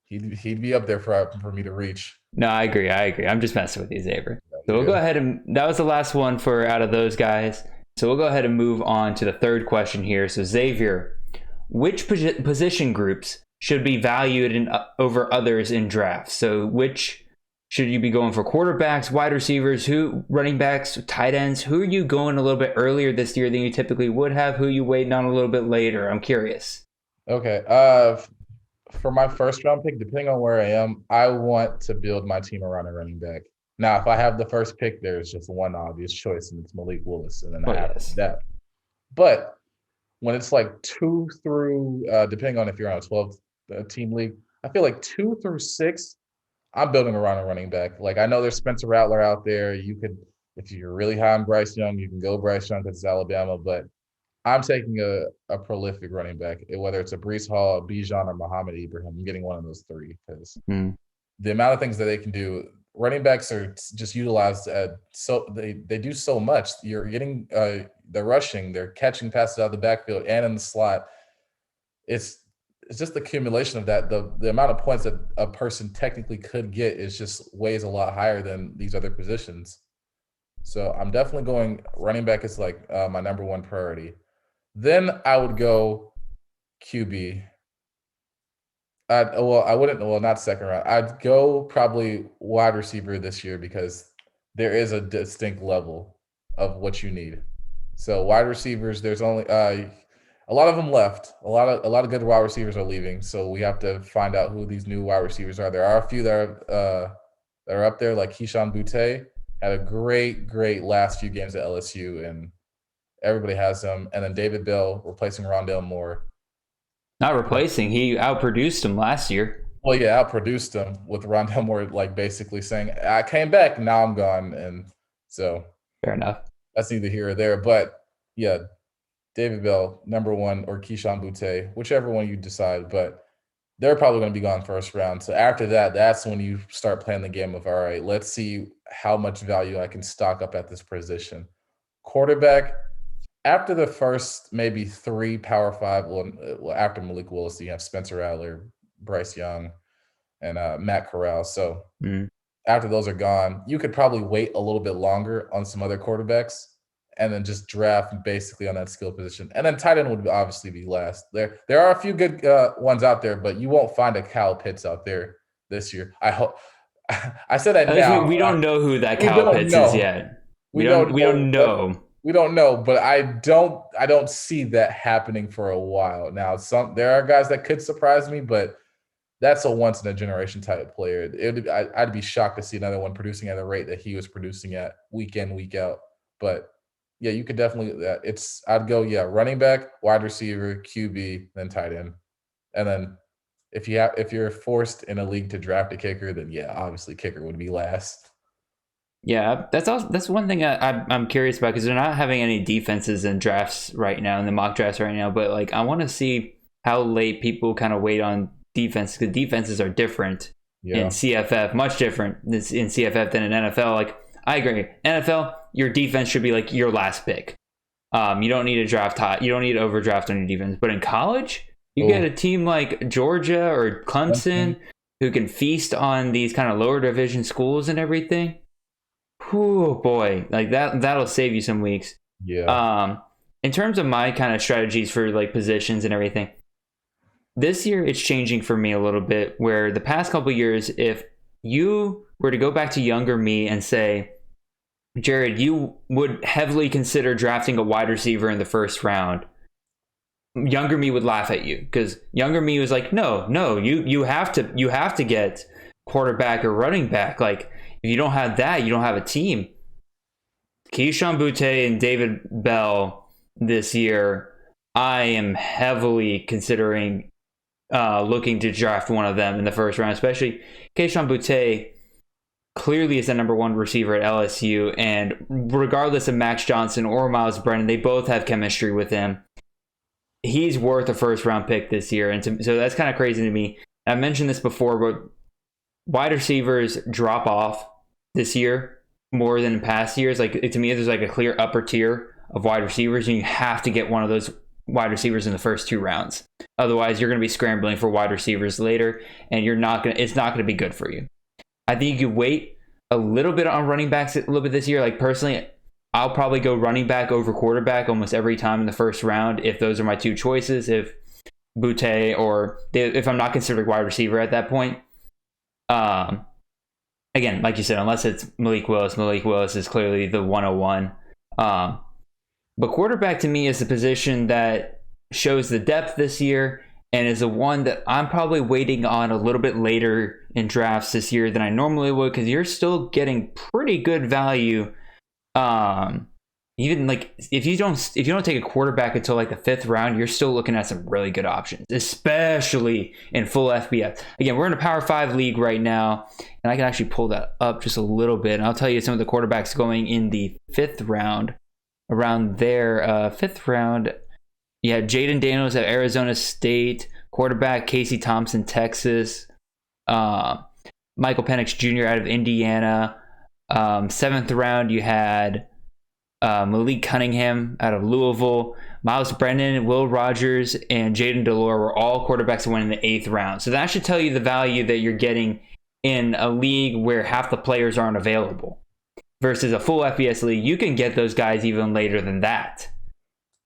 he'd be up there for me to reach. No, I agree. I'm just messing with you, Xavier. So we'll go ahead and that was the last one for out of those guys. So we'll go ahead and move on to the third question here. So Xavier, which position groups should be valued over others in drafts? So which should you be going for? Quarterbacks, wide receivers, running backs, tight ends? Who are you going a little bit earlier this year than you typically would have? Who are you waiting on a little bit later? I'm curious. Okay. For my first round pick, depending on where I am, I want to build my team around a running back. Now, if I have the first pick, there's just one obvious choice, and it's Malik Willis, and then I have that. But when it's like 2 through, depending on if you're on a 12-team league, I feel like 2 through 6, I'm building around a running back. Like I know there's Spencer Rattler out there. You could, if you're really high on Bryce Young, you can go Bryce Young because it's Alabama, but I'm taking a prolific running back, whether it's a Breece Hall, a Bijan, or Muhammad Ibrahim. I'm getting one of those 3 because the amount of things that they can do. Running backs are just utilized they do so much. You're getting they're rushing, they're catching passes out of the backfield and in the slot. It's just the accumulation of that. The amount of points that a person technically could get is just weighs a lot higher than these other positions. So I'm definitely going running back is like my number 1 priority. Then I would go QB. Not second round. I'd go probably wide receiver this year because there is a distinct level of what you need. So wide receivers, there's only a lot of them left. A lot of good wide receivers are leaving. So we have to find out who these new wide receivers are. There are a few that are up there, like Keyshawn Boutte had a great last few games at LSU, and everybody has him. And then David Bell replacing Rondale Moore. Not replacing. He outproduced him last year. Well, yeah, outproduced him with Rondale Moore, like basically saying, I came back, now I'm gone. And so fair enough. That's neither here or there. But yeah, David Bell, number 1, or Keyshawn Boutte, whichever one you decide. But they're probably going to be gone first round. So after that, that's when you start playing the game of, all right, let's see how much value I can stock up at this position. Quarterback, after the first maybe 3 Power 5, well, after Malik Willis, you have Spencer Rattler, Bryce Young, and Matt Corral. So after those are gone, you could probably wait a little bit longer on some other quarterbacks and then just draft basically on that skill position. And then tight end would obviously be last. There are a few good ones out there, but you won't find a Kyle Pitts out there this year. I hope. I said that At least now. we don't know who that we Kyle don't Pitts know. is yet. We don't know. We don't know, but I don't see that happening for a while. Now, there are guys that could surprise me, but that's a once in a generation type player. I'd be shocked to see another one producing at the rate that he was producing at week in, week out. But yeah, you could definitely. I'd go running back, wide receiver, QB, then tight end, and then if you're forced in a league to draft a kicker, then obviously kicker would be last. Yeah, that's one thing I'm curious about, because they're not having any defenses in drafts right now, in the mock drafts right now. But like, I want to see how late people kind of wait on defense, because defenses are different in CFF, much different in CFF than in NFL. Like, I agree, NFL, your defense should be like your last pick. You don't need to draft high, you don't need to overdraft on your defense. But in college, you get a team like Georgia or Clemson who can feast on these kind of lower division schools and everything. Oh boy, like that'll save you some weeks. In terms of my kind of strategies for like positions and everything, this year it's changing for me a little bit, where the past couple years, if you were to go back to younger me and say, Jared, you would heavily consider drafting a wide receiver in the first round, younger me would laugh at you, because younger me was like, no, you have to get quarterback or running back. Like, if you don't have that, you don't have a team. Keyshawn Boutte and David Bell this year, I am heavily considering looking to draft one of them in the first round, especially Keyshawn Boutte clearly is the number one receiver at LSU, and regardless of Max Johnson or Miles Brennan, they both have chemistry with him. He's worth a first round pick this year, and so that's kind of crazy to me. I mentioned this before, but wide receivers drop off this year more than in past years. Like, to me, there's like a clear upper tier of wide receivers, and you have to get one of those wide receivers in the first 2 rounds. Otherwise, you're going to be scrambling for wide receivers later, and it's not going to be good for you. I think you could wait a little bit on running backs a little bit this year. Like, personally, I'll probably go running back over quarterback almost every time in the first round if those are my 2 choices. If Boutte or if I'm not considered wide receiver at that point. Again, like you said, unless it's Malik Willis is clearly the 101. But quarterback to me is the position that shows the depth this year, and is the one that I'm probably waiting on a little bit later in drafts this year than I normally would, because you're still getting pretty good value. Even like if you don't take a quarterback until like the 5th round, you're still looking at some really good options, especially in full FBS. Again, we're in a Power 5 league right now, and I can actually pull that up just a little bit, and I'll tell you some of the quarterbacks going in the 5th round. Around there, 5th round, you had Jaden Daniels at Arizona State, quarterback Casey Thompson, Texas, Michael Penix Jr. out of Indiana. 7th round, you had Malik Cunningham out of Louisville. Miles Brennan, Will Rogers, and Jaden Delore were all quarterbacks that went in the 8th round. So that should tell you the value that you're getting in a league where half the players aren't available. Versus a full FBS league, you can get those guys even later than that.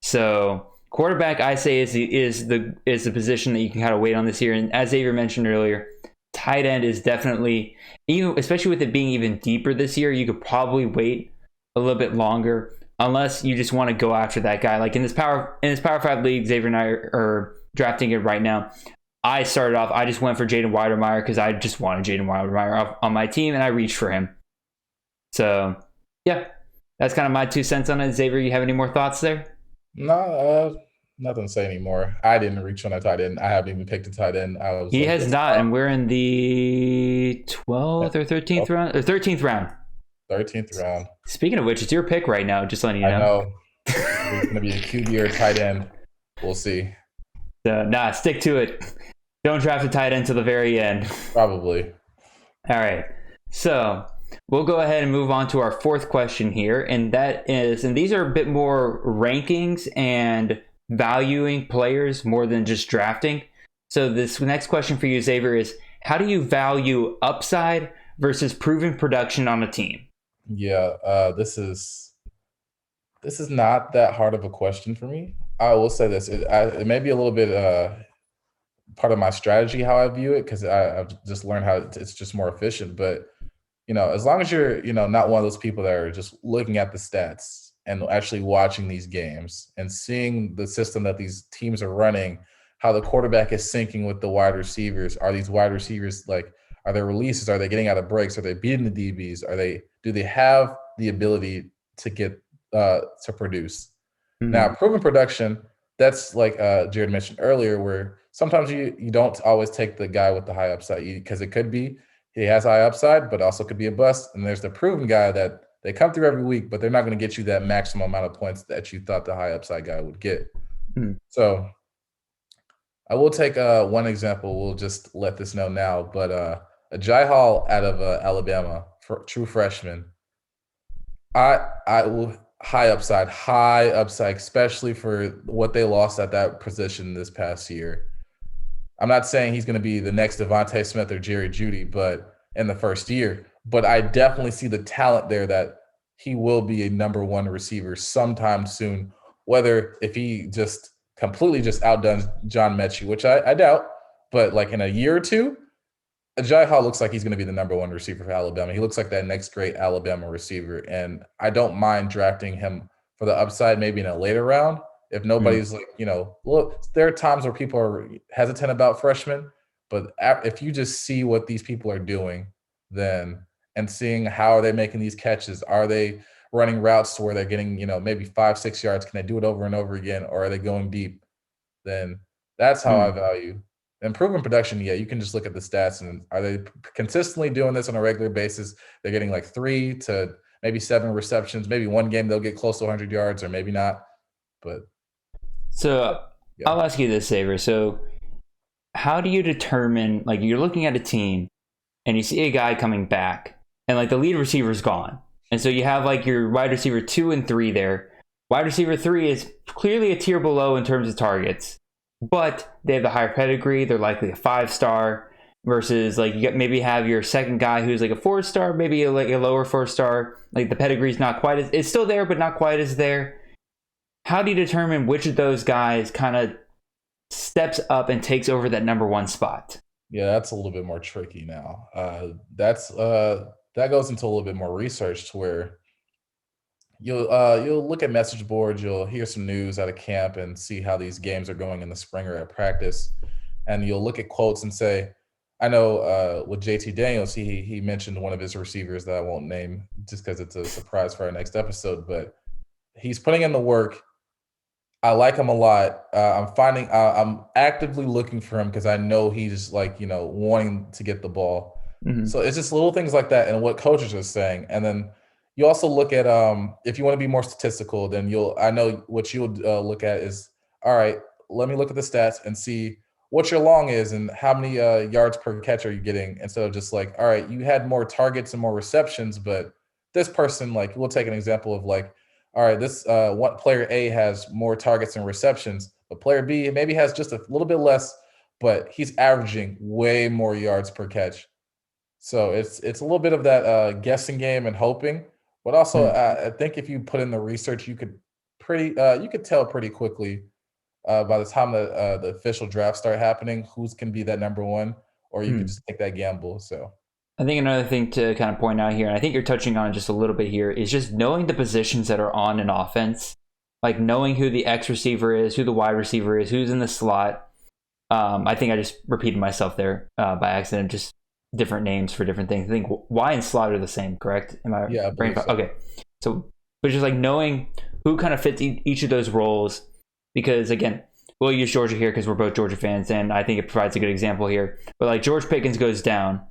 So quarterback, I say, is the position that you can kind of wait on this year. And as Xavier mentioned earlier, tight end is definitely, especially with it being even deeper this year, you could probably wait a little bit longer, unless you just want to go after that guy. Like in this Power 5 league, Xavier and I are drafting it right now. I just went for Jaden Weidermeyer because I just wanted Jaden Weidermeyer on my team, and I reached for him. So, yeah, that's kind of my 2 cents on it. Xavier, you have any more thoughts there? No, nothing to say anymore. I didn't reach on a tight end. I haven't even picked a tight end. He has not, and we're in the 12th or 13th round? Or 13th round. 13th round. Speaking of which, it's your pick right now, just letting you know. I know. It's going to be a QB or tight end. We'll see. So, stick to it. Don't draft a tight end till the very end. Probably. All right. So we'll go ahead and move on to our 4th question here. And these are a bit more rankings and valuing players more than just drafting. So this next question for you, Xavier, is how do you value upside versus proven production on a team? Yeah, this is not that hard of a question for me. I will say this. It may be a little bit part of my strategy, how I view it, because I've just learned how it's just more efficient. But, as long as you're, not one of those people that are just looking at the stats and actually watching these games and seeing the system that these teams are running, how the quarterback is syncing with the wide receivers. Are these wide receivers are there releases? Are they getting out of breaks? Are they beating the DBs? Do they have the ability to get to produce? Mm-hmm. Now, proven production, that's like Jared mentioned earlier, where sometimes you don't always take the guy with the high upside, because it could be he has high upside, but also could be a bust. And there's the proven guy that they come through every week, but they're not going to get you that maximum amount of points that you thought the high upside guy would get. So I will take one example. We'll just let this know now, but a Jai Hall out of Alabama, true freshman. I will high upside, especially for what they lost at that position this past year. I'm not saying he's going to be the next Devontae Smith or Jerry Jeudy, but in the first year. But I definitely see the talent there that he will be a number one receiver sometime soon. Whether if he just completely just outdoes John Mechie, which I doubt, but like in a year or two, Jai Hall looks like he's going to be the number one receiver for Alabama. He looks like that next great Alabama receiver, and I don't mind drafting him for the upside, maybe in a later round. If nobody's look, there are times where people are hesitant about freshmen, but if you just see what these people are doing, and seeing how are they making these catches, are they running routes to where they're getting, maybe 5-6 yards, can they do it over and over again, or are they going deep? Then that's how I value. And proven production, you can just look at the stats, and are they consistently doing this on a regular basis? They're getting like 3 to maybe 7 receptions. Maybe one game they'll get close to 100 yards, or maybe not. But I'll ask you this, Xavier. So how do you determine, you're looking at a team and you see a guy coming back and the lead receiver's gone. And so you have your wide receiver 2 and 3 there. Wide receiver 3 is clearly a tier below in terms of targets, but they have the higher pedigree. They're likely a 5-star versus you maybe have your second guy who's a 4-star, maybe a lower 4-star. The pedigree's not quite as, it's still there, but not quite as there. How do you determine which of those guys kind of steps up and takes over that number one spot? Yeah, that's a little bit more tricky now. That goes into a little bit more research, to where you'll look at message boards, you'll hear some news out of camp and see how these games are going in the spring or at practice, and you'll look at quotes and say, I know with JT Daniels, he mentioned one of his receivers that I won't name just because it's a surprise for our next episode, but he's putting in the work. I like him a lot. I'm actively looking for him because I know he's wanting to get the ball. Mm-hmm. So it's just little things like that and what coaches are saying. And then you also look at if you want to be more statistical, then I know what you'll look at is, all right, let me look at the stats and see what your long is and how many yards per catch are you getting, instead of just all right, you had more targets and more receptions, but this person, we'll take an example of all right, this one player A has more targets and receptions, but player B maybe has just a little bit less, but he's averaging way more yards per catch. So it's a little bit of that guessing game and hoping, but also I think if you put in the research, you could tell pretty quickly by the time the official draft start happening who's can be that number one, or you could just take that gamble. So I think another thing to kind of point out here, and I think you're touching on just a little bit here, is just knowing the positions that are on an offense, knowing who the X receiver is, who the Y receiver is, who's in the slot. I think I just repeated myself there by accident, just different names for different things. I think Y and slot are the same, correct? Am I? Yeah. Okay. So, but just knowing who kind of fits each of those roles, because again, we'll use Georgia here because we're both Georgia fans, and I think it provides a good example here. But George Pickens goes down,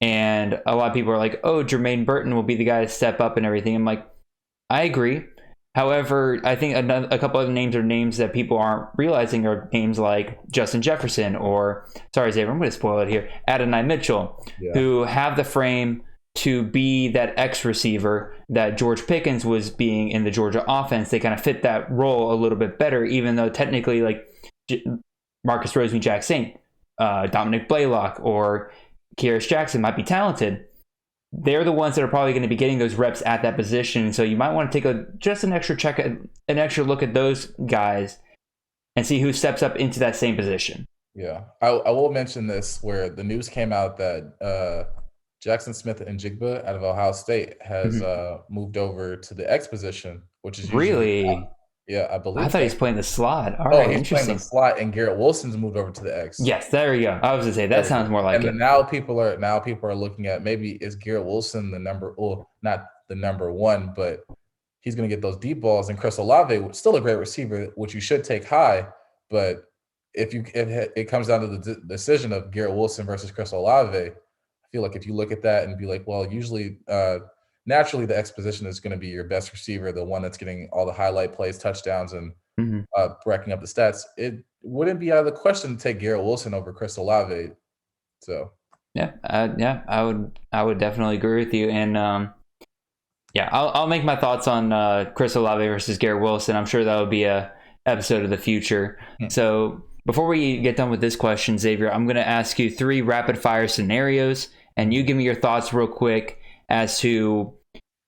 and a lot of people are like, oh, Jermaine Burton will be the guy to step up and everything. I'm like, I agree. However, I think a couple other names are names that people aren't realizing are names like Justin Jefferson or, sorry, Xavier, I'm going to spoil it here, Adonai Mitchell, who have the frame to be that X receiver that George Pickens was being in the Georgia offense. They kind of fit that role a little bit better, even though technically Marcus Rosenby-Jack Saint, Dominic Blaylock, or Kearis Jackson might be talented. They're the ones that are probably going to be getting those reps at that position. So you might want to take an extra look at those guys and see who steps up into that same position. Yeah, I will mention this where the news came out that Jackson Smith and Jigba out of Ohio State has Mhm. moved over to the X position, which is usually Really? yeah, I I believe thought so. he's playing the slot. All Oh, right, he's playing the interesting. slot, and Garrett Wilson's moved over to the X. Yes, there we go. I was gonna say There that we go. sounds more like And then it. now people are looking at maybe is Garrett Wilson the number, well, not the number one, but he's going to get those deep balls. And Chris Olave, still a great receiver, which you should take high, but if it comes down to the decision of Garrett Wilson versus Chris Olave, I feel like if you look at that and be like, well, usually naturally the X position is going to be your best receiver, the one that's getting all the highlight plays, touchdowns, and Mhm. racking up the stats. It wouldn't be out of the question to take Garrett Wilson over Chris Olave. So Yeah, I would definitely agree with you. And yeah, I'll make my thoughts on Chris Olave versus Garrett Wilson. I'm sure that would be a episode of the future. Hmm. So before we get done with this question, Xavier, I'm going to ask you 3 rapid fire scenarios, and you give me your thoughts real quick as to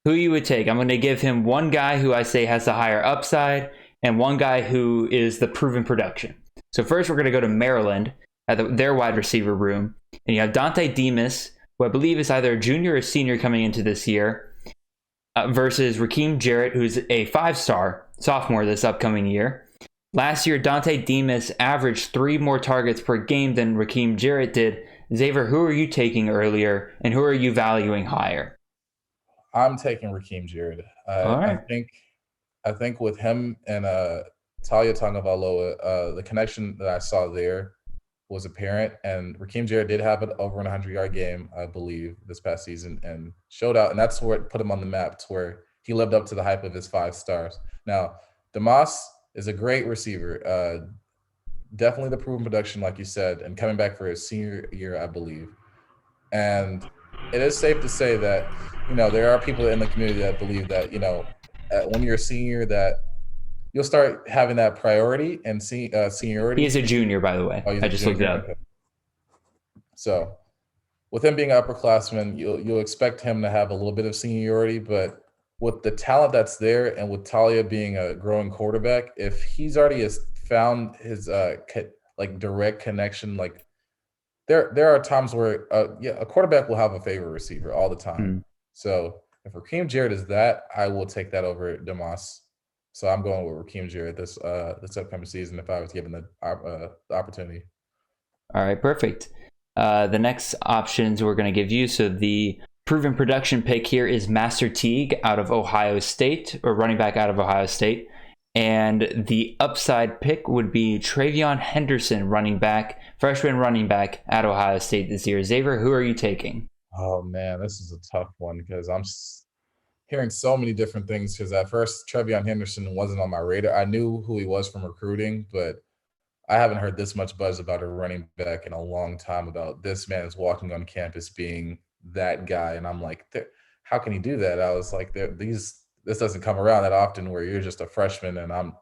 who you would take. I'm going to give him one guy who I say has the higher upside and one guy who is the proven production. So first, we're going to go to Maryland at their wide receiver room, and you have Dante Demas, who I believe is either a junior or senior coming into this year, versus Raheem Jarrett, who's a 5-star sophomore this upcoming year. Last year, Dante Demas averaged 3 more targets per game than Raheem Jarrett did. Xavier, who are you taking earlier, and who are you valuing higher? I'm taking Raheem Jarrett. All right. I think with him and Talia Tagovailoa, the connection that I saw there was apparent. And Raheem Jarrett did have an over 100-yard game, I believe, this past season, and showed out. And that's where it put him on the map, to where he lived up to the hype of his 5 stars. Now, Demas is a great receiver. Definitely the proven production, like you said, and coming back for his senior year, I believe. And it is safe to say that, there are people in the community that believe that, when you're a senior, that you'll start having that priority and seniority. He is a junior, by the way. Oh, he's I a just junior? looked it up. Okay. So with him being an upperclassman, you'll expect him to have a little bit of seniority, but with the talent that's there and with Talia being a growing quarterback, if he's already found his direct connection, like there are times where a quarterback will have a favorite receiver all the time. So if Raheem Jarrett is that, I will take that over Demas. So I'm going with Raheem Jarrett this upcoming season if I was given the opportunity. All right, perfect. The next options we're going to give you. So the proven production pick here is Master Teague out of Ohio State, or running back out of Ohio State. And the upside pick would be Travion Henderson, freshman running back at Ohio State this year. Xavier, who are you taking? Oh, man, this is a tough one because I'm hearing so many different things. Because at first, Travion Henderson wasn't on my radar. I knew who he was from recruiting, but I haven't heard this much buzz about a running back in a long time, about this man is walking on campus being that guy. And I'm like, how can he do that? I was like, this doesn't come around that often, where you're just a freshman and I'm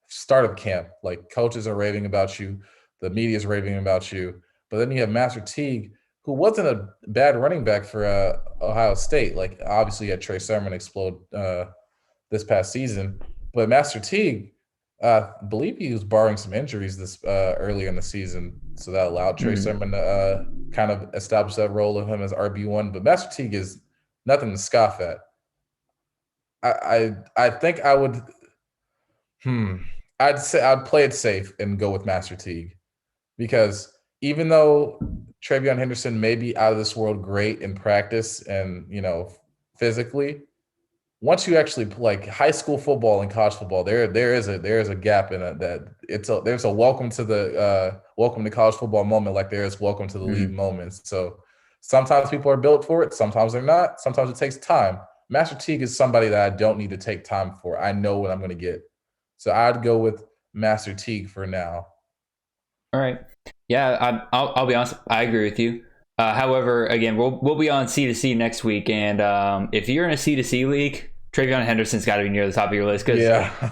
start of camp. Like, coaches are raving about you. The media is raving about you. But then you have Master Teague, who wasn't a bad running back for Ohio State. Like, obviously you had Trey Sermon explode this past season. But Master Teague, I believe he was barring some injuries this earlier in the season. So that allowed Trey Sermon to kind of establish that role of him as RB1. But Master Teague is nothing to scoff at. I think I would I'd say I'd play it safe and go with Master Teague, because even though Travion Henderson may be out of this world great in practice and physically, once you actually like high school football and college football, there is a gap in it, that there's a welcome to college football moment, like there is welcome to the league moments. So sometimes people are built for it, sometimes they're not, sometimes it takes time. Master Teague is somebody that I don't need to take time for. I know what I'm going to get. So I'd go with Master Teague for now. All right. Yeah, I'll be honest. I agree with you. However, again, we'll be on C2C next week, and if you're in a C2C league, Travion Henderson's got to be near the top of your list, because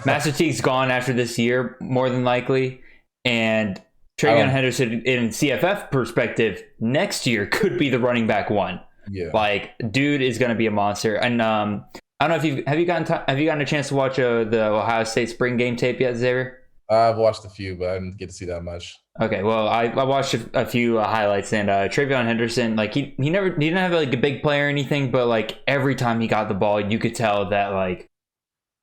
Master Teague's gone after this year, more than likely, and Travion Henderson, in CFF perspective, next year could be the running back one. Yeah, like, dude is going to be a monster. And I don't know if have you gotten a chance to watch the Ohio State spring game tape yet, Xavier? I've watched a few, but I didn't get to see that much. Okay, well, I watched a few highlights, and Travion Henderson, like he didn't have like a big play or anything, but like every time he got the ball, you could tell that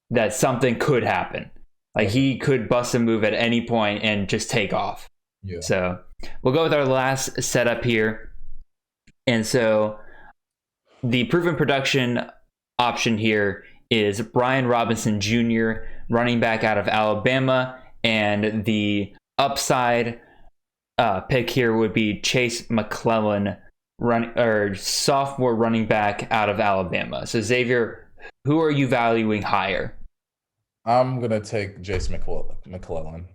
that something could happen. Like he could bust a move at any point and just take off. Yeah. So we'll go with our last setup here, and so the proven production option here is Brian Robinson Jr., running back out of Alabama, and the upside pick here would be Chase McClellan, sophomore running back out of Alabama. So Xavier, who are you valuing higher? I'm gonna take Chase McClellan.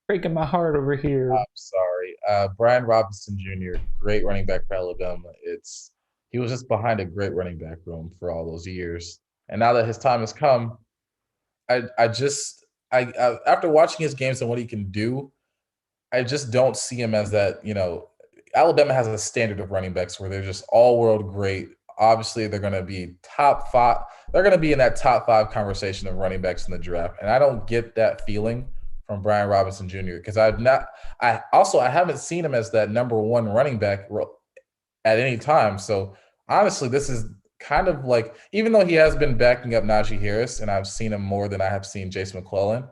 Breaking my heart over here. I'm sorry. Brian Robinson Jr., great running back for Alabama. He was just behind a great running back room for all those years, and now that his time has come, I after watching his games and what he can do, I just don't see him as that. Alabama has a standard of running backs where they're just all-world great. Obviously, they're going to be top 5. They're going to be in that top 5 conversation of running backs in the draft, and I don't get that feeling from Brian Robinson Jr. because I haven't seen him as that number 1 running back at any time. So honestly, this is kind of like, even though he has been backing up Najee Harris, and I've seen him more than I have seen Jason McClellan,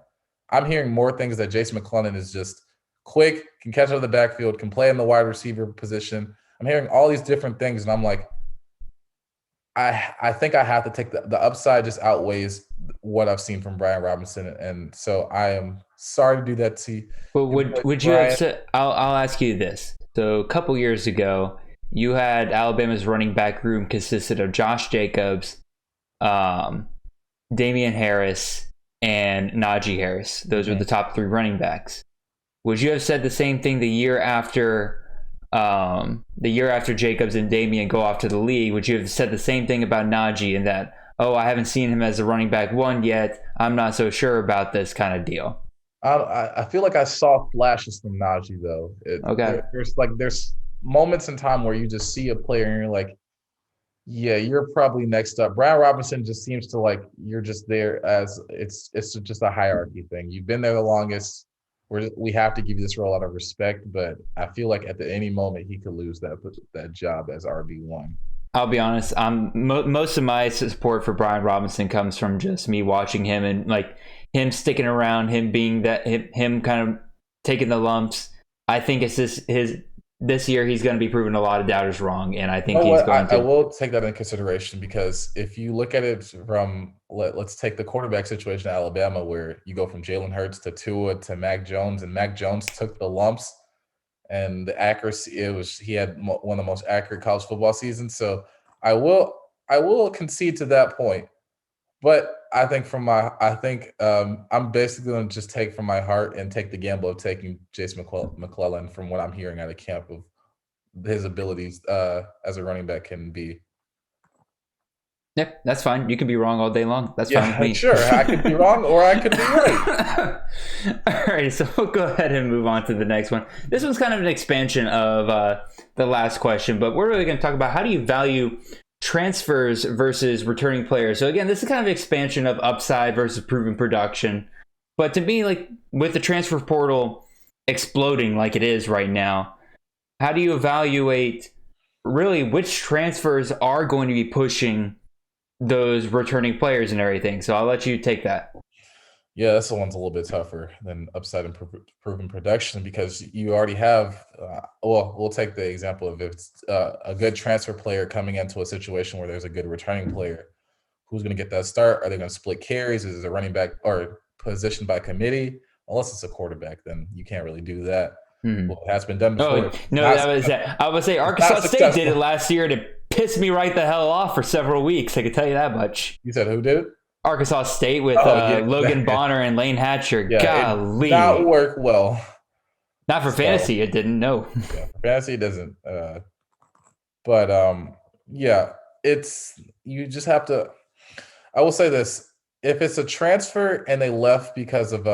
I'm hearing more things that Jason McClellan is just quick, can catch out of the backfield, can play in the wide receiver position. I'm hearing all these different things, and I'm like, I think I have to take the upside just outweighs what I've seen from Brian Robinson, and so I am sorry to do that to you. But would you have said? I'll ask you this. So a couple years ago, you had Alabama's running back room consisted of Josh Jacobs, Damian Harris, and Najee Harris. Those were the top 3 running backs. Would you have said the same thing the year after Jacobs and Damian go off to the league? Would you have said the same thing about Najee, and that, I haven't seen him as a running back 1 yet, I'm not so sure about this kind of deal? I feel like I saw flashes from Najee though. There's moments in time where you just see a player and you're like, yeah, you're probably next up. Brian Robinson just seems to like you're just there as it's just a hierarchy thing. You've been there the longest. We have to give you this role out of respect, but I feel like at any moment he could lose that job as RB1. I'll be honest. Most of my support for Brian Robinson comes from just me watching him and like him sticking around, him being him kind of taking the lumps. I think it's this year he's going to be proving a lot of doubters wrong, and I think I will take that into consideration, because if you look at it from let's take the quarterback situation at Alabama, where you go from Jalen Hurts to Tua to Mac Jones, and Mac Jones took the lumps and the accuracy. He had one of the most accurate college football seasons. So I will concede to that point, but I think I'm basically going to just take from my heart and take the gamble of taking Jason McClellan from what I'm hearing out of camp of his abilities as a running back can be. Yep, that's fine. You can be wrong all day long. That's fine with me. Sure. I could be wrong or I could be right. All right, so we'll go ahead and move on to the next one. This one's kind of an expansion of the last question, but we're really going to talk about how do you value transfers versus returning players. So again, this is kind of an expansion of upside versus proven production. But to me, like with the transfer portal exploding like it is right now, how do you evaluate really which transfers are going to be pushing those returning players and everything? So I'll let you take that. Yeah, this one's a little bit tougher than upside and proven production, because you already have, we'll take the example of if it's a good transfer player coming into a situation where there's a good returning player. Who's going to get that start? Are they going to split carries? Is it a running back or position by committee? Unless it's a quarterback, then you can't really do that. Well, it has been done before. I would say Arkansas State did it last year to piss me right the hell off for several weeks. I can tell you that much. You said who did it? Arkansas State with Logan Bonner and Lane Hatcher. Yeah, golly. It did not work well. Not for fantasy, it didn't, no. Yeah, for fantasy, it doesn't. You just have to. I will say this. If it's a transfer and they left because of,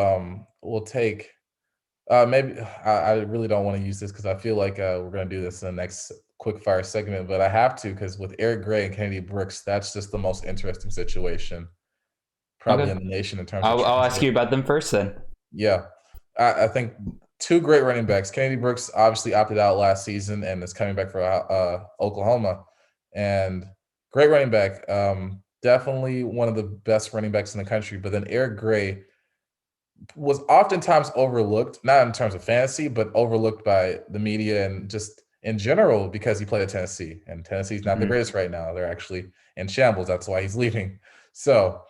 we'll take, maybe, I really don't want to use this because I feel like we're going to do this in the next quick fire segment, but I have to, because with Eric Gray and Kennedy Brooks, that's just the most interesting situation probably in the nation in terms of. I'll ask you about them first then. Yeah. I think two great running backs. Kennedy Brooks obviously opted out last season and is coming back for Oklahoma. And great running back. Definitely one of the best running backs in the country. But then Eric Gray was oftentimes overlooked, not in terms of fantasy, but overlooked by the media and just in general because he played at Tennessee. And Tennessee's not the greatest right now. They're actually in shambles. That's why he's leaving. So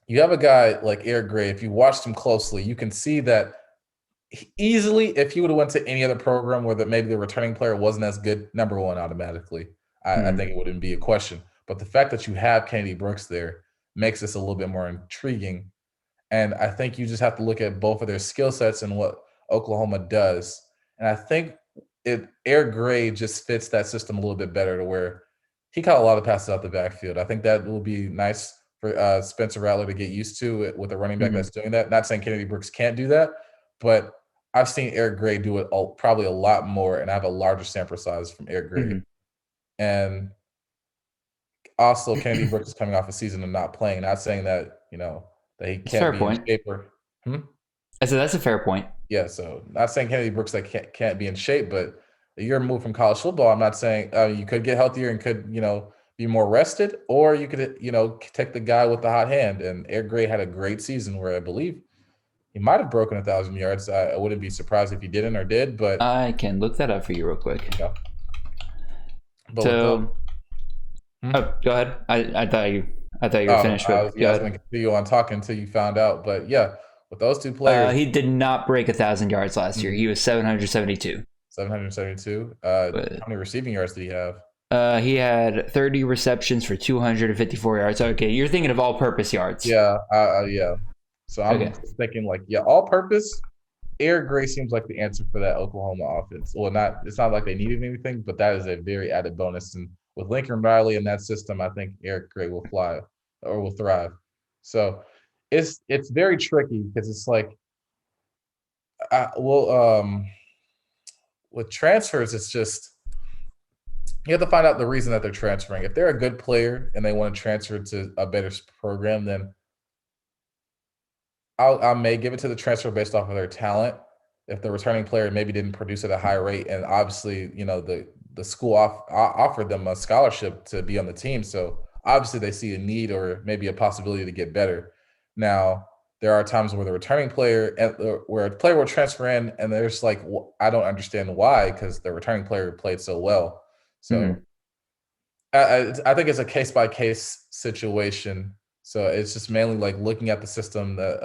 you have a guy like Eric Gray. If you watched him closely, you can see that easily, if he would have went to any other program where maybe the returning player wasn't as good, number one automatically, I think it wouldn't be a question. But the fact that you have Kennedy Brooks there makes this a little bit more intriguing. And I think you just have to look at both of their skill sets and what Oklahoma does. And I think Eric Gray just fits that system a little bit better to where he caught a lot of passes out the backfield. I think that will be nice for Spencer Rattler to get used to with a running back that's doing that. Not saying Kennedy Brooks can't do that, but I've seen Eric Gray do it probably a lot more, and I have a larger sample size from Eric Gray. And also, Kennedy Brooks is coming off a season of not playing. Not saying that, that he can't be in shape or I said that's a fair point. Yeah, so not saying Kennedy Brooks can't be in shape, but a year removed from college football, I'm not saying you could get healthier and could, be more rested, or you could, take the guy with the hot hand. And Eric Gray had a great season where I believe he might have broken 1,000 yards. I wouldn't be surprised if he didn't or did, but I can look that up for you real quick. Yeah. But so, go ahead. I thought you were finished. I was going to continue on talking until you found out. But yeah, with those two players, he did not break 1,000 yards last year. He was 772. 772. How many receiving yards did he have? He had 30 receptions for 254 yards. Okay, you're thinking of all-purpose yards. Yeah, yeah. So I'm thinking all-purpose. Eric Gray seems like the answer for that Oklahoma offense. Well, it's not like they needed anything, but that is a very added bonus. And with Lincoln Riley in that system, I think Eric Gray will thrive. So it's very tricky because it's like, with transfers, it's just you have to find out the reason that they're transferring. If they're a good player and they want to transfer to a better program, then I may give it to the transfer based off of their talent. If the returning player maybe didn't produce at a high rate, and obviously, the school offered them a scholarship to be on the team, so obviously they see a need or maybe a possibility to get better. Now, there are times where the returning player, where a player will transfer in, and there's like, I don't understand why, because the returning player played so well. So I think it's a case-by-case situation. So it's just mainly like looking at the system that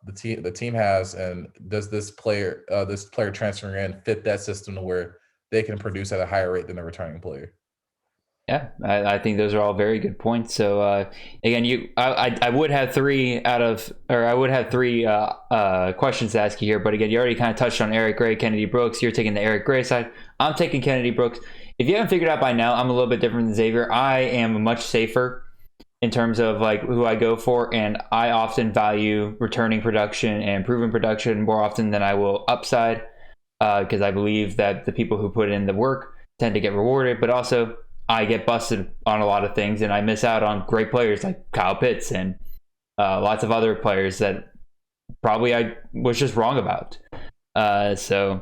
the team has, and does this player transferring in fit that system to where they can produce at a higher rate than the returning player. Yeah, I think those are all very good points. So again, I would have three questions to ask you here, but again, you already kind of touched on Eric Gray, Kennedy Brooks. You're taking the Eric Gray side. I'm taking Kennedy Brooks. If you haven't figured out by now, I'm a little bit different than Xavier. I am much safer in terms of like who I go for, and I often value returning production and proven production more often than I will upside, because I believe that the people who put in the work tend to get rewarded, but also I get busted on a lot of things, and I miss out on great players like Kyle Pitts and lots of other players that probably I was just wrong about. So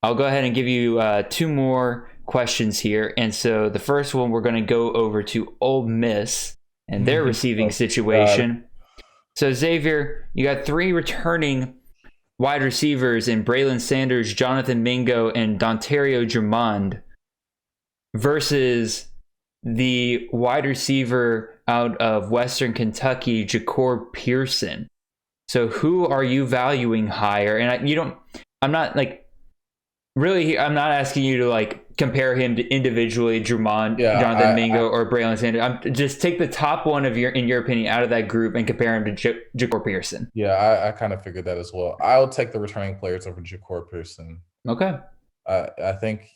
I'll go ahead and give you two more questions here. And so the first one, we're going to go over to Ole Miss and their receiving situation. So Xavier, you got three returning wide receivers in Braylon Sanders, Jonathan Mingo, and Dontario Drummond versus the wide receiver out of Western Kentucky, Jacob Pearson. So who are you valuing higher? And I'm not asking you to like compare him to individually Drummond, Jonathan Mingo, or Braylon Sanders. Just take the top one in your opinion out of that group and compare him to Jacob Pearson. Yeah, I kind of figured that as well. I'll take the returning players over Jacob Pearson. Okay. I think,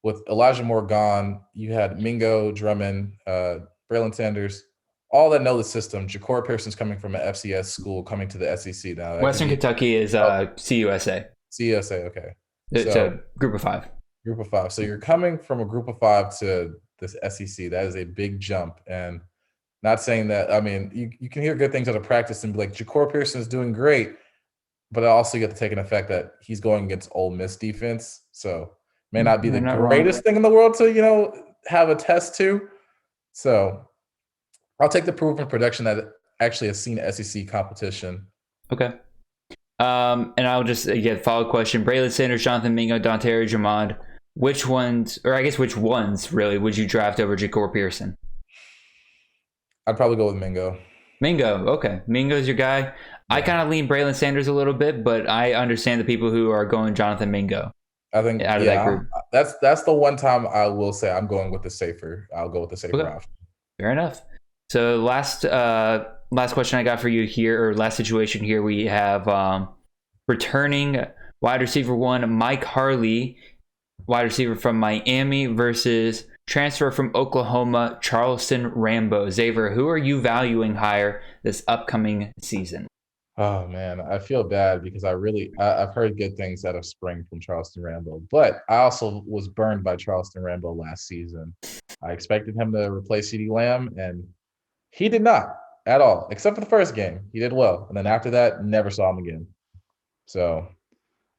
with Elijah Moore gone, you had Mingo, Drummond, Braylon Sanders, all that know the system. Jacob Pearson's coming from an FCS school, coming to the SEC now. Western Kentucky is CUSA. CUSA, okay. It's a group of five. Group of five. So you're coming from a group of five to this SEC. That is a big jump. And not saying that, I mean, you can hear good things out of practice and be like, Jacob Pearson is doing great. but also you have to take into effect that he's going against Ole Miss defense, so may not be You're the not wrong. greatest thing in the world to have a test to. So I'll take the proven production that actually has seen SEC competition. Okay. And I'll just get follow-up question. Braylon Sanders, Jonathan Mingo, Dontario Jamond. Which ones really, would you draft over Ja'Cory Pearson? I'd probably go with Mingo. Mingo, okay. Mingo's your guy. Yeah. I kind of lean Braylon Sanders a little bit, but I understand the people who are going Jonathan Mingo. I think out of that group. That's the one time I will say I'm going with the safer. I'll go with the safer option. Fair enough. So last question I got for you here, or last situation here, we have returning wide receiver 1 Mike Harley, wide receiver from Miami, versus transfer from Oklahoma Charleston Rambo. Xavier, who are you valuing higher this upcoming season? Oh man, I feel bad because I've heard good things out of spring from Charleston Rambo, but I also was burned by Charleston Rambo last season. I expected him to replace CeeDee Lamb, and he did not at all, except for the first game. He did well, and then after that, never saw him again. So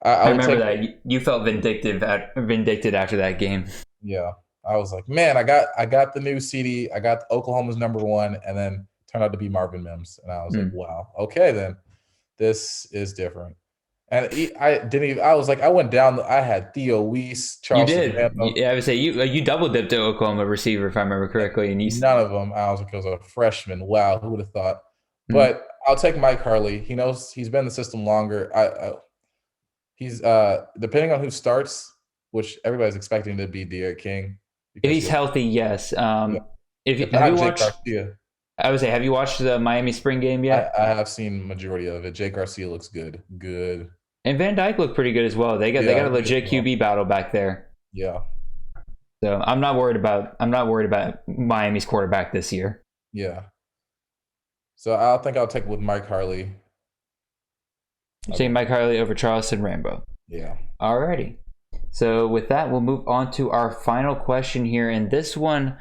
I remember that you felt vindicted after that game. Yeah, I was like, man, I got the new CD, I got Oklahoma's #1, and then turned out to be Marvin Mims, and I was like, wow, okay, then this is different. And I was like, I went down. I had Theo Weiss, Charleston Rambo. Yeah, I would say you double dipped to Oklahoma receiver if I remember correctly, and none of them. I was like, it was a freshman. Wow, who would have thought? But I'll take Mike Harley. He knows he's been in the system longer. He's depending on who starts, which everybody's expecting to be De'Aaron King. If he's healthy, yes. If not have you Jake watched? Garcia. I would say, have you watched the Miami spring game yet? I have seen majority of it. Jake Garcia looks good. And Van Dyke looked pretty good as well. They got a legit QB battle back there. Yeah. So I'm not worried about Miami's quarterback this year. Yeah. So I think I'll take with Mike Harley. You're saying Mike Harley over Charleston Rambo. Yeah. Alrighty. So with that, we'll move on to our final question here, and this one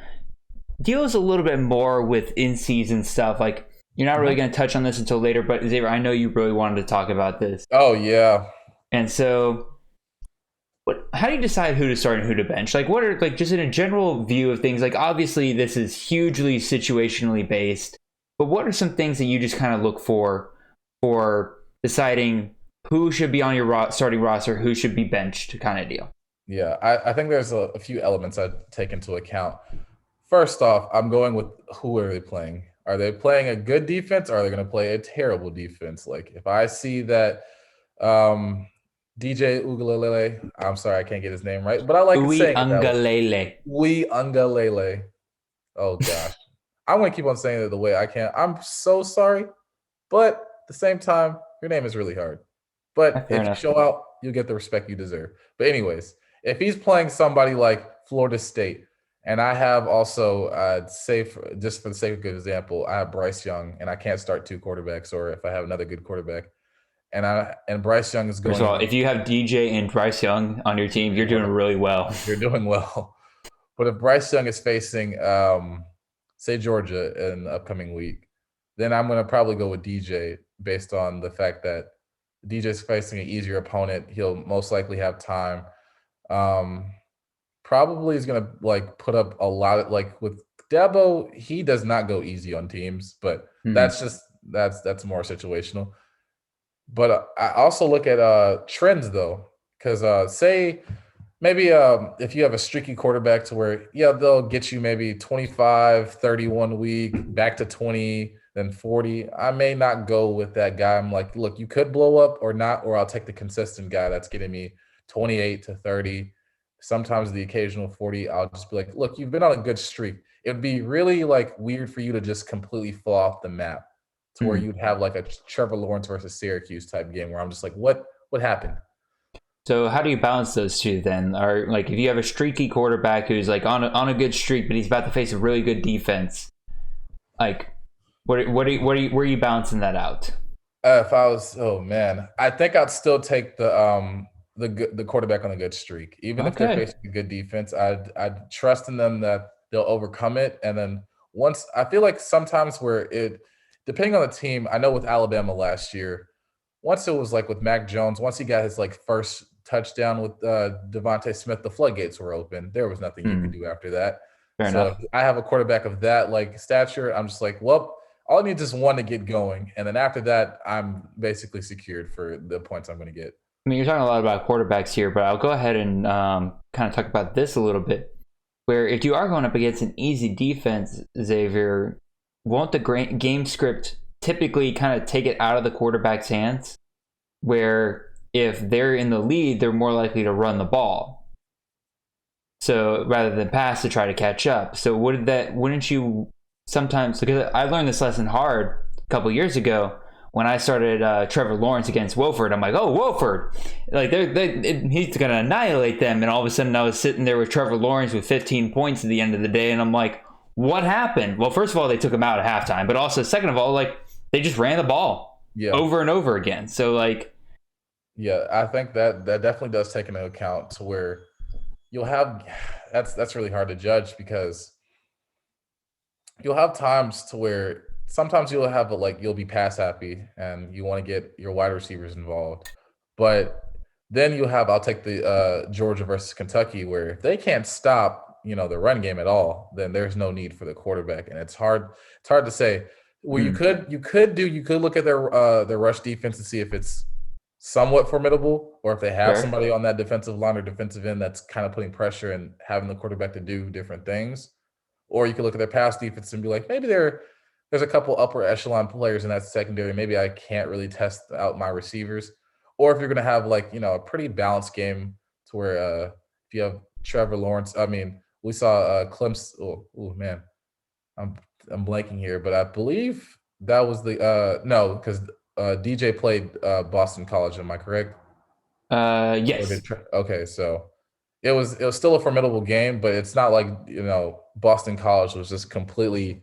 deals a little bit more with in-season stuff. Like, you're not really going to touch on this until later, but Xavier, I know you really wanted to talk about this. Oh yeah. And so, how do you decide who to start and who to bench? Like, what are, like, just in a general view of things? Like, obviously, this is hugely situationally based, but what are some things that you just kind of look for deciding who should be on your starting roster, who should be benched, kind of deal? Yeah, I think there's a few elements I'd take into account. First off, I'm going with who are they playing? Are they playing a good defense, or are they going to play a terrible defense? Like, if I see that DJ Ugalele, I'm sorry, I can't get his name right, but I like saying Ugalele. Ugalele. Oh gosh, I'm going to keep on saying it the way I can. I'm so sorry, but at the same time, your name is really hard. But if you show out, you'll get the respect you deserve. But anyways, if he's playing somebody like Florida State, and I have also, just for the sake of a good example, I have Bryce Young, and I can't start 2 quarterbacks, or if I have another good quarterback, and Bryce Young is going. First of all, if you have DJ and Bryce Young on your team, you're doing really well. You're doing well. But if Bryce Young is facing, say, Georgia in the upcoming week, then I'm going to probably go with DJ based on the fact that DJ's facing an easier opponent. He'll most likely have time. Probably is going to put up a lot of, with Dabo, he does not go easy on teams, but that's more situational. But I also look at trends though, because say maybe if you have a streaky quarterback to where they'll get you maybe 25, 31 week, back to 20, then 40. I may not go with that guy. I'm like, look, you could blow up or not, or I'll take the consistent guy that's getting me 28 to 30. Sometimes the occasional 40, I'll just be like, look, you've been on a good streak. It would be really weird for you to just completely fall off the map to where you'd have a Trevor Lawrence versus Syracuse type game where I'm just like, what happened? So how do you balance those two then? Or if you have a streaky quarterback who's on a good streak, but he's about to face a really good defense, where are you balancing that out? If I was, I think I'd still take the quarterback on a good streak, even if they're facing a good defense. I'd trust in them that they'll overcome it. And then once, I feel like sometimes depending on the team, I know with Alabama last year, once it was like with Mac Jones, once he got his like first touchdown with Devontae Smith, the floodgates were open. There was nothing you could do after that. Fair So enough. if I have a quarterback of that like stature, I'm just like, well, all I need is one to get going, and then after that, I'm basically secured for the points I'm going to get. I mean, you're talking a lot about quarterbacks here, but I'll go ahead and kind of talk about this a little bit. Where if you are going up against an easy defense, Xavier, won't the game script typically kind of take it out of the quarterback's hands? Where if they're in the lead, they're more likely to run the ball. So rather than pass to try to catch up. So wouldn't you sometimes, because I learned this lesson hard a couple years ago when I started Trevor Lawrence against Wolford. I'm like, oh, Wolford, like he's going to annihilate them. And all of a sudden I was sitting there with Trevor Lawrence with 15 points at the end of the day. And I'm like, what happened? Well, first of all, they took him out at halftime. But also, second of all, like they just ran the ball over and over again. So like, yeah, I think that definitely does take into account to where you'll have that's really hard to judge because you'll have times to where sometimes you'll have you'll be pass happy and you want to get your wide receivers involved, but then I'll take the Georgia versus Kentucky where if they can't stop the run game at all, then there's no need for the quarterback, and it's hard to say. Well, you could look at their rush defense and see if it's somewhat formidable, or if they have somebody on that defensive line or defensive end that's kind of putting pressure and having the quarterback to do different things. Or you can look at their pass defense and be like, maybe there's a couple upper echelon players in that secondary. Maybe I can't really test out my receivers. Or if you're going to have a pretty balanced game to where if you have Trevor Lawrence, I mean, we saw Clemson. Oh man, I'm blanking here, but I believe that was the no, because DJ played Boston College. Am I correct? Yes. Okay, so it was still a formidable game, but it's not like Boston College was just completely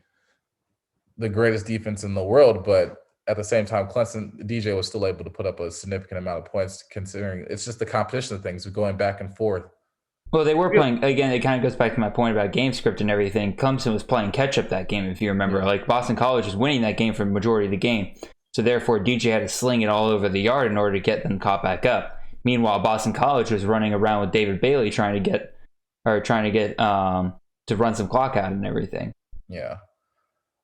the greatest defense in the world. But at the same time, Clemson DJ was still able to put up a significant amount of points, considering it's just the competition of things going back and forth. Well, they were playing, again, it kind of goes back to my point about game script and everything. Clemson was playing catch-up that game, if you remember. Like, Boston College was winning that game for the majority of the game. So, therefore, DJ had to sling it all over the yard in order to get them caught back up. Meanwhile, Boston College was running around with David Bailey trying to get to run some clock out and everything. Yeah.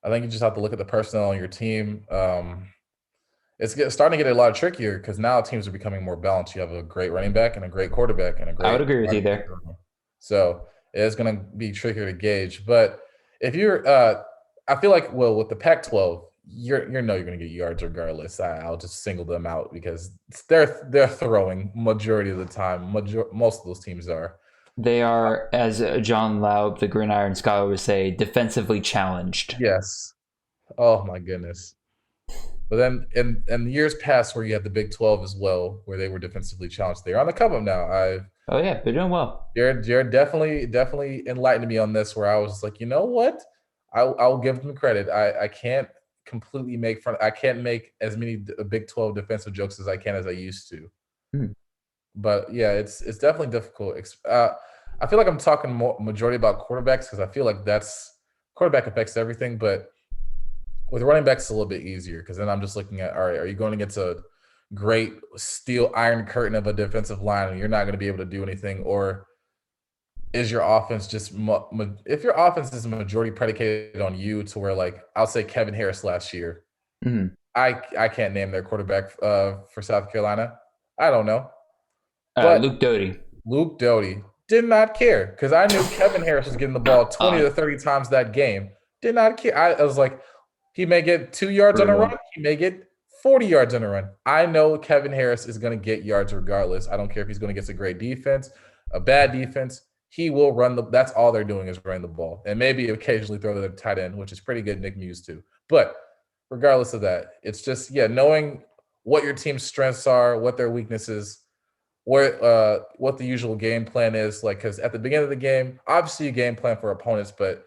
I think you just have to look at the personnel on your team. It's starting to get a lot trickier because now teams are becoming more balanced. You have a great running back and a great quarterback and a great. I would agree with you there. So it's going to be trickier to gauge. But if you're, I feel like, well, with the Pac-12, you're going to get yards regardless. I'll just single them out because they're throwing majority of the time. Most of those teams are. They are, as John Laub, the Gridiron Scholar, would say, defensively challenged. Yes. Oh my goodness. But then in the years past where you had the Big 12 as well, where they were defensively challenged, they're on the come up now. Oh yeah, they're doing well. Jared definitely enlightened me on this, where I was like, you know what? I'll give them credit. I can't completely make fun. I can't make as many Big 12 defensive jokes as I used to. But yeah, it's definitely difficult. I feel like I'm talking majority about quarterbacks because I feel like quarterback affects everything, but with running backs, it's a little bit easier because then I'm just looking at, all right, are you going against a great steel iron curtain of a defensive line and you're not going to be able to do anything? Or is your offense if your offense is majority predicated on you to where, like, I'll say Kevin Harris last year, I can't name their quarterback for South Carolina. I don't know. But Luke Doty. Luke Doty did not care because I knew Kevin Harris was getting the ball 20 to 30 times that game. Did not care. I was like, he may get 2 yards on a run. He may get 40 yards on a run. I know Kevin Harris is going to get yards regardless. I don't care if he's going to get a great defense, a bad defense. He will run that's all they're doing is running the ball. And maybe occasionally throw to the tight end, which is pretty good, Nick Muse too. But regardless of that, it's just, knowing what your team's strengths are, what their weaknesses, what the usual game plan is. Like, because at the beginning of the game, obviously you game plan for opponents, but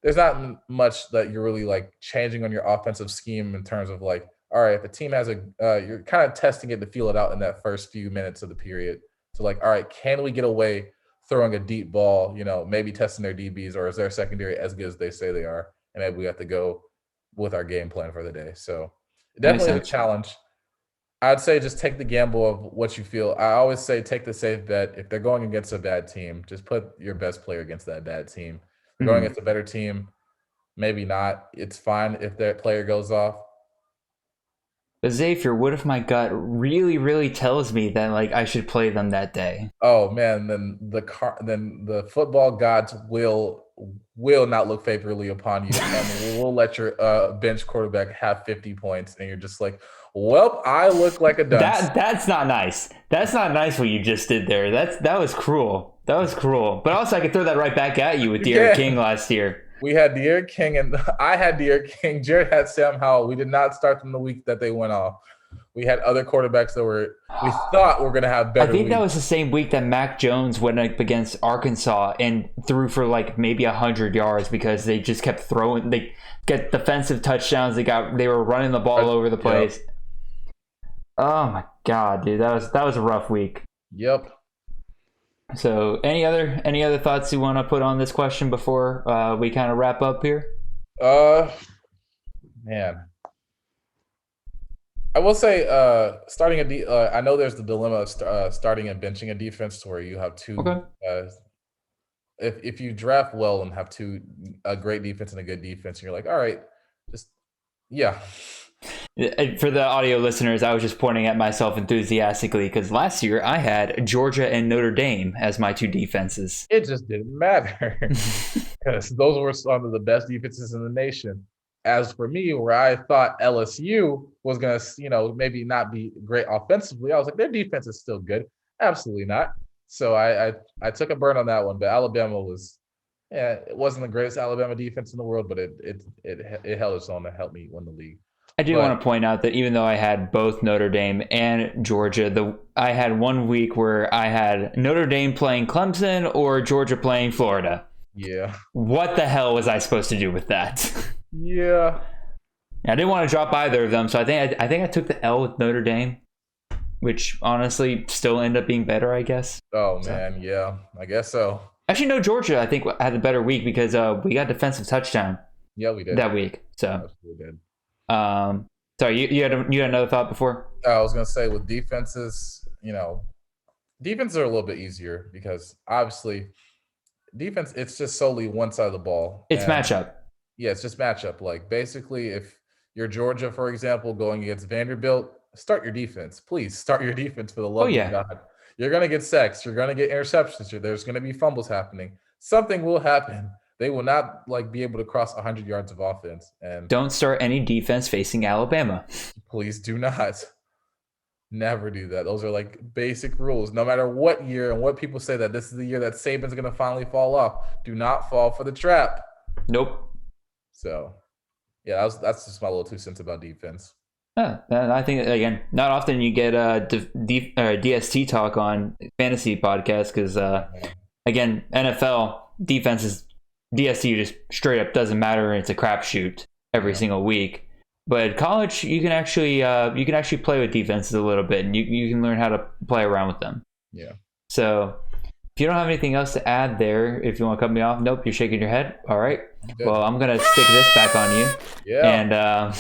there's not much that you're really like changing on your offensive scheme in terms of like, all right, if a team has you're kind of testing it to feel it out in that first few minutes of the period. So like, all right, can we get away throwing a deep ball, maybe testing their DBs, or is their secondary as good as they say they are? And maybe we have to go with our game plan for the day. So definitely a challenge. I'd say just take the gamble of what you feel. I always say take the safe bet. If they're going against a bad team, just put your best player against that bad team. If they're going against a better team, maybe not. It's fine if that player goes off. But Xavier, what if my gut really, really tells me that like I should play them that day? Oh man, then the football gods will not look favorably upon you, and we'll let your bench quarterback have 50 points, and you're just like, well, I look like a dunce. That's not nice. That's not nice what you just did there. That was cruel. That was cruel. But also, I could throw that right back at you with De'Aaron King last year. We had De'Aaron King, and I had De'Aaron King. Jared had Sam Howell. We did not start them the week that they went off. We had other quarterbacks that we thought were going to have better. I think that was the same week that Mac Jones went up against Arkansas and threw for like maybe 100 yards because they just kept throwing. They get defensive touchdowns. They were running the ball over the place. Yep. Oh my God, dude, that was a rough week. Yep. So, any other thoughts you want to put on this question before we kind of wrap up here? Man, I will say, starting I know there's the dilemma of starting and benching a defense where you have two. Okay. If you draft well and have a great defense and a good defense, and you're like, all right, yeah. For the audio listeners, I was just pointing at myself enthusiastically because last year I had Georgia and Notre Dame as my two defenses. It just didn't matter because those were some of the best defenses in the nation. As for me, where I thought LSU was going to, maybe not be great offensively, I was like, their defense is still good. Absolutely not. So I took a burn on that one, but Alabama it wasn't the greatest Alabama defense in the world, but it held its own to help me win the league. I do want to point out that even though I had both Notre Dame and Georgia, I had 1 week where I had Notre Dame playing Clemson or Georgia playing Florida. Yeah. What the hell was I supposed to do with that? Yeah. I didn't want to drop either of them, so I think I took the L with Notre Dame, which honestly still ended up being better, I guess. Oh, man, yeah. I guess so. Actually, no, Georgia, I think, had a better week because we got defensive touchdown. Yeah, we did. That week. So. Absolutely did. Sorry, you had another thought before? I was gonna say with defenses, defenses are a little bit easier because obviously defense, it's just solely one side of the ball. It's matchup. Yeah, it's just matchup. Like basically, if you're Georgia, for example, going against Vanderbilt, start your defense. Please start your defense for the love of God. You're gonna get sacks. You're gonna get interceptions. There's gonna be fumbles happening. Something will happen. They will not be able to cross 100 yards of offense. And don't start any defense facing Alabama. Please do not. Never do that. Those are basic rules. No matter what year and what people say that this is the year that Saban's going to finally fall off, do not fall for the trap. Nope. So, yeah, that's just my little 2 cents about defense. Yeah, I think, again, not often you get DST talk on fantasy podcast because, again, NFL defenses. DST just straight up doesn't matter. It's a crapshoot every single week. But college, you can actually play with defenses a little bit, and you can learn how to play around with them. Yeah. So if you don't have anything else to add there, if you want to cut me off, nope, you're shaking your head. All right. Well, I'm gonna stick this back on you. Yeah. And I'm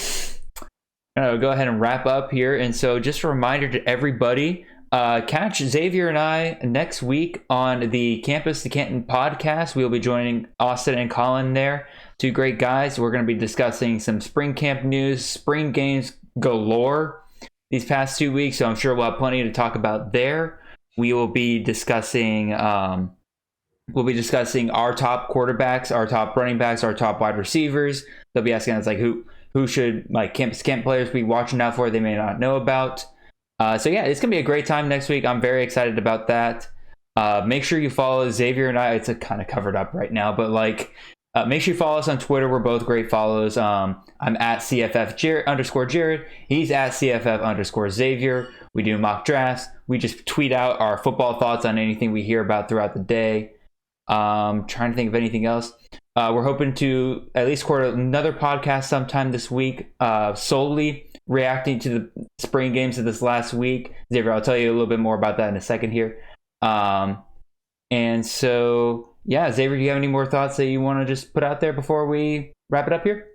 gonna go ahead and wrap up here. And so, just a reminder to everybody. Catch Xavier and I next week on the Campus to Canton podcast. We'll be joining Austin and Colin there. Two great guys. We're going to be discussing some spring camp news, spring games galore these past 2 weeks. So I'm sure we'll have plenty to talk about there. We will be discussing our top quarterbacks, our top running backs, our top wide receivers. They'll be asking us who should Campus Camp players be watching out for they may not know about. So yeah, it's going to be a great time next week. I'm very excited about that. Make sure you follow Xavier and I. It's kind of covered up right now, but make sure you follow us on Twitter. We're both great follows. I'm at CFF_Jared. He's at CFF_Xavier. We do mock drafts. We just tweet out our football thoughts on anything we hear about throughout the day. Trying to think of anything else. We're hoping to at least record another podcast sometime this week, solely reacting to the spring games of this last week. Xavier, I'll tell you a little bit more about that in a second here. And so, yeah, Xavier, do you have any more thoughts that you want to just put out there before we wrap it up here?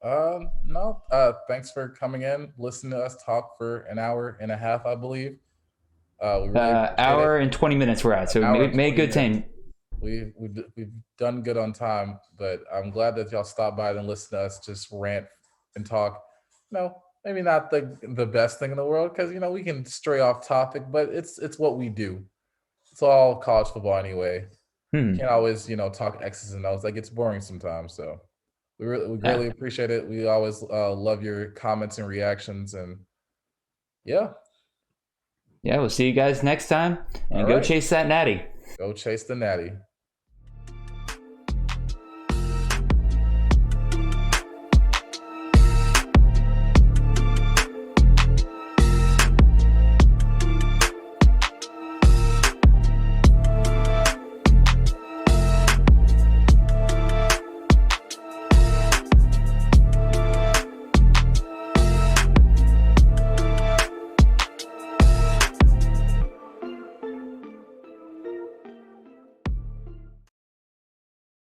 No. Thanks for coming in, listening to us talk for an hour and a half, I believe. We really appreciate Hour it. and 20 minutes we're at, so Hour and made 20 good time. We've done good on time, but I'm glad that y'all stopped by and listened to us just rant and talk. No, maybe not the best thing in the world, because we can stray off topic, but it's what we do. It's all college football anyway. Can't always talk X's and O's. That gets boring sometimes. So we greatly appreciate it. We always love your comments and reactions, and yeah, We'll see you guys next time, and All go right. chase that natty. Go chase the natty.